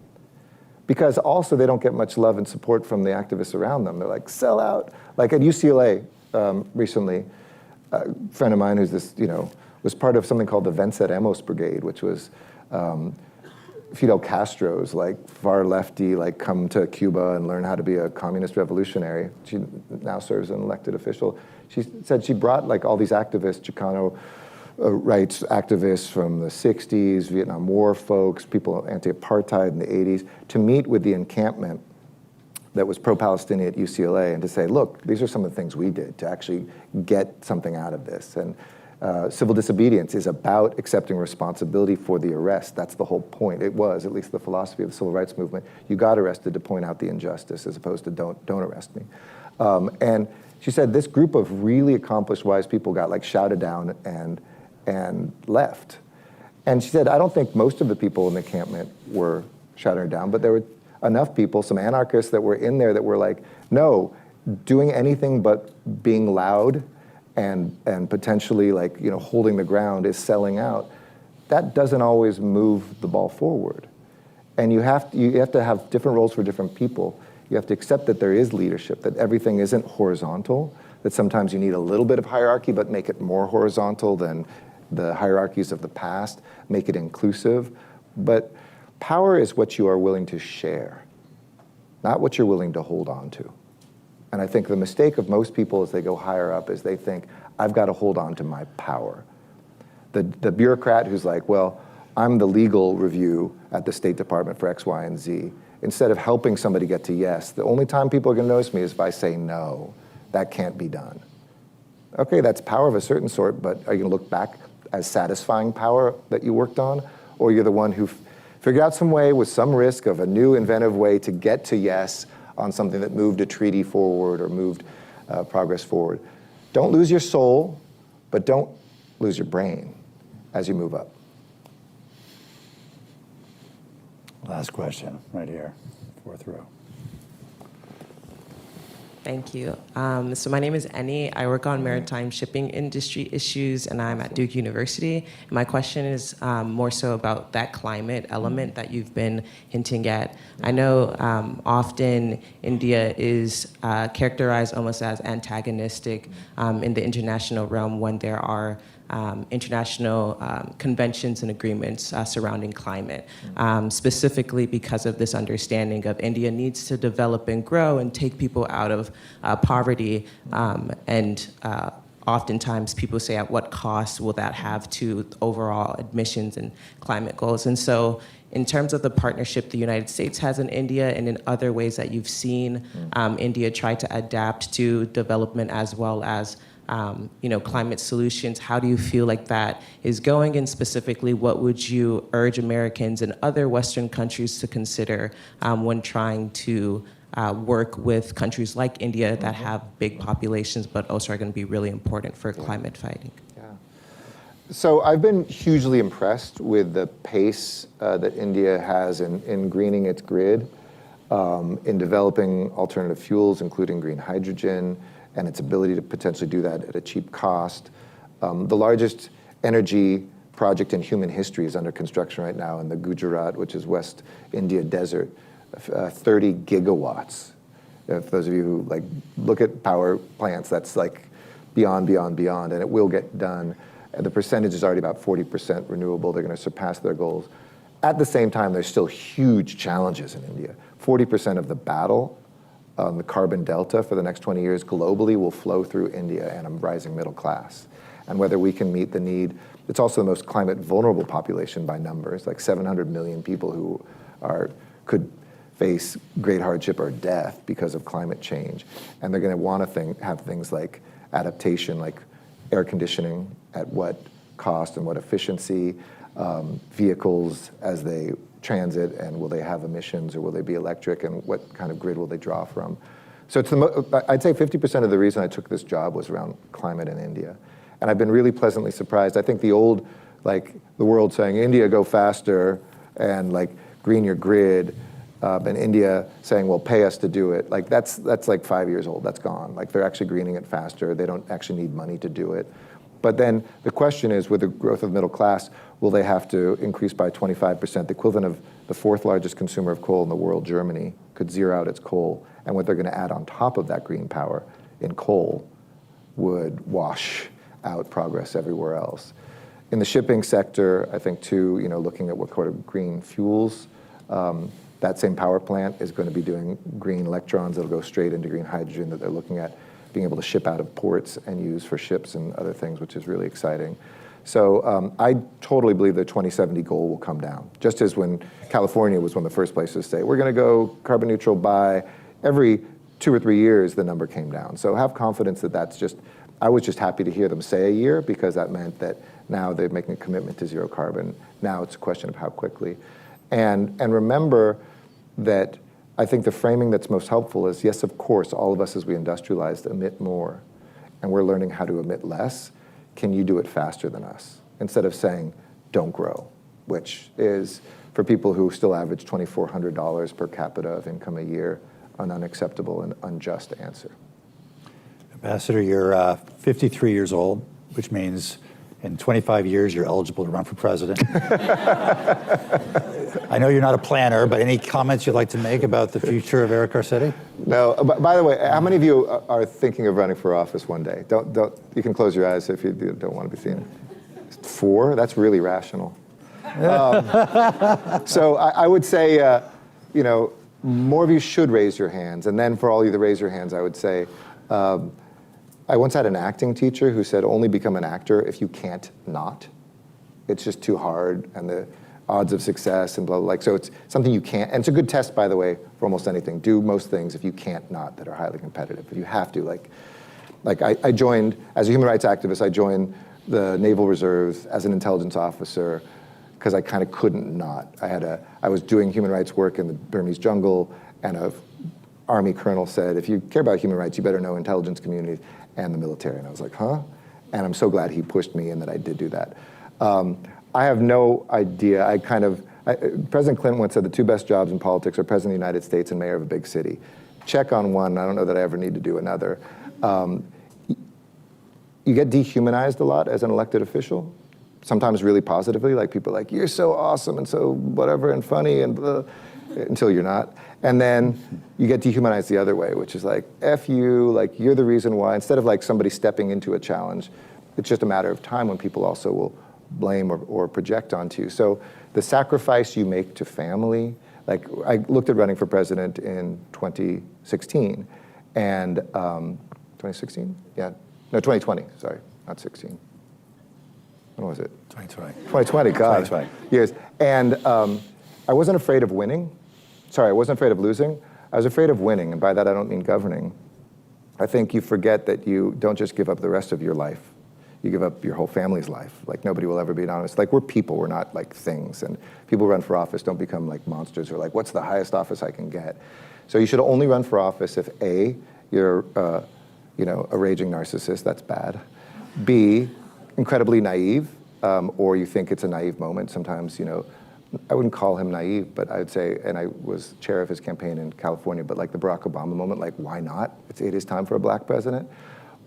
Because also they don't get much love and support from the activists around them. They're like, sell out. At UCLA recently, a friend of mine who's was part of something called the Venceremos Brigade, which was Fidel Castro's like far lefty, like come to Cuba and learn how to be a communist revolutionary. She now serves as an elected official. She said she brought like all these activists, Chicano rights activists from the 60s, Vietnam War folks, people anti-apartheid in the 80s, to meet with the encampment that was pro-Palestinian at UCLA and to say, look, these are some of the things we did to actually get something out of this. And civil disobedience is about accepting responsibility for the arrest. That's the whole point. It was, at least the philosophy of the civil rights movement. You got arrested to point out the injustice as opposed to don't arrest me. And she said this group of really accomplished, wise people got like shouted down and left. And she said, I don't think most of the people in the encampment were shouting her down, but there were enough people, some anarchists that were in there that were like, no, doing anything but being loud and potentially like, you know, holding the ground is selling out. That doesn't always move the ball forward. And you have to have different roles for different people. You have to accept that there is leadership, that everything isn't horizontal, that sometimes you need a little bit of hierarchy, but make it more horizontal than the hierarchies of the past, make it inclusive. But power is what you are willing to share, not what you're willing to hold on to. And I think the mistake of most people as they go higher up is they think, I've got to hold on to my power. The bureaucrat who's like, well, I'm the legal review at the State Department for X, Y, and Z. Instead of helping somebody get to yes, the only time people are going to notice me is if I say no. That can't be done. Okay, that's power of a certain sort, but are you going to look back as satisfying power that you worked on? Or you're the one who figured out some way with some risk of a new inventive way to get to yes on something that moved a treaty forward or moved progress forward. Don't lose your soul, but don't lose your brain as you move up. Last question, right here, fourth row. Thank you. So my name is Annie. I work on maritime shipping industry issues, and I'm at Duke University. My question is more so about that climate element that you've been hinting at. I know often India is characterized almost as antagonistic in the international realm when there are international conventions and agreements surrounding climate, specifically because of this understanding of India needs to develop and grow and take people out of poverty. And oftentimes people say, at what cost will that have to overall emissions and climate goals? And so in terms of the partnership the United States has in India and in other ways that you've seen India try to adapt to development as well as climate solutions, how do you feel like that is going? And specifically, what would you urge Americans and other Western countries to consider when trying to work with countries like India that have big populations but also are going to be really important for climate fighting? Yeah. So I've been hugely impressed with the pace that India has in greening its grid, in developing alternative fuels, including green hydrogen, and its ability to potentially do that at a cheap cost. The largest energy project in human history is under construction right now in the Gujarat, which is West India desert, 30 gigawatts. For those of you who like look at power plants, that's like beyond, and it will get done. And the percentage is already about 40% renewable. They're going to surpass their goals. At the same time, there's still huge challenges in India. 40% of the battle on the carbon delta for the next 20 years globally will flow through India and a rising middle class. And whether we can meet the need, it's also the most climate vulnerable population by numbers, like 700 million people who could face great hardship or death because of climate change. And they're going to want to have things like adaptation, like air conditioning, at what cost and what efficiency, vehicles as they transit, and will they have emissions or will they be electric, and what kind of grid will they draw from? So it's I'd say 50% of the reason I took this job was around climate in India. And I've been really pleasantly surprised. I think the old, like the world saying, India, go faster, and like green your grid, and India saying, well, pay us to do it. Like that's like 5 years old, that's gone. Like they're actually greening it faster. They don't actually need money to do it. But then the question is, with the growth of middle class, will they have to increase by 25%? The equivalent of the fourth largest consumer of coal in the world, Germany, could zero out its coal. And what they're going to add on top of that green power in coal would wash out progress everywhere else. In the shipping sector, I think too, looking at what kind of green fuels, that same power plant is going to be doing green electrons that'll go straight into green hydrogen that they're looking at being able to ship out of ports and use for ships and other things, which is really exciting. So I totally believe the 2070 goal will come down, just as when California was one of the first places to say, we're going to go carbon neutral by every 2 or 3 years, the number came down. So have confidence that that's just, I was just happy to hear them say a year because that meant that now they're making a commitment to zero carbon. Now it's a question of how quickly. And remember that I think the framing that's most helpful is, yes, of course, all of us as we industrialize emit more, and we're learning how to emit less. Can you do it faster than us? Instead of saying, don't grow, which is, for people who still average $2,400 per capita of income a year, an unacceptable and unjust answer. Ambassador, you're 53 years old, which means in 25 years you're eligible to run for president. I know you're not a planner, but any comments you'd like to make about the future of Eric Garcetti? No. By the way, how many of you are thinking of running for office one day? Don't. You can close your eyes if you don't want to be seen. 4? That's really rational. So I would say, more of you should raise your hands. And then for all of you that raise your hands, I would say, I once had an acting teacher who said, only become an actor if you can't not. It's just too hard, and the odds of success and blah, blah, blah. So it's something you can't, and it's a good test, by the way, for almost anything. Do most things if you can't not that are highly competitive. If you have to, like I joined, as a human rights activist, I joined the Naval Reserves as an intelligence officer because I kind of couldn't not. I was doing human rights work in the Burmese jungle, and a Army colonel said, if you care about human rights, you better know intelligence communities and the military. And I was like, huh? And I'm so glad he pushed me and that I did do that. I have no idea. President Clinton once said the 2 best jobs in politics are president of the United States and mayor of a big city. Check on one. I don't know that I ever need to do another. You get dehumanized a lot as an elected official, sometimes really positively, like people are like, you're so awesome and so whatever and funny and blah, until you're not. And then you get dehumanized the other way, which is like, F you, like you're the reason why. Instead of like somebody stepping into a challenge, it's just a matter of time when people also will blame or project onto you. So the sacrifice you make to family, like I looked at running for president in 2016 and 2016? Yeah, no, 2020, sorry, not 16. When was it? 2020. 2020, God. 2020. Yes, and I wasn't afraid of winning. Sorry, I wasn't afraid of losing. I was afraid of winning, and by that I don't mean governing. I think you forget that you don't just give up the rest of your life. You give up your whole family's life. Like nobody will ever be honest. Like we're people, we're not like things. And people who run for office don't become like monsters or like, what's the highest office I can get? So you should only run for office if A, you're a raging narcissist, that's bad. B, incredibly naive, or you think it's a naive moment. Sometimes, I wouldn't call him naive, but I would say, and I was chair of his campaign in California, but like the Barack Obama moment, like why not? It is time for a black president.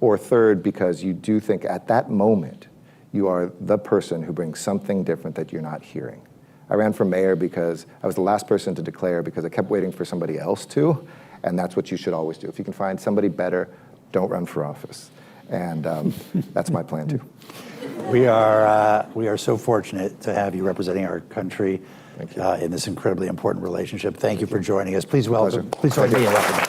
Or third, because you do think at that moment, you are the person who brings something different that you're not hearing. I ran for mayor because I was the last person to declare because I kept waiting for somebody else to, and that's what you should always do. If you can find somebody better, don't run for office. And that's my plan too. We are so fortunate to have you representing our country in this incredibly important relationship. Thank you for joining us. Please welcome. Please join me in welcoming.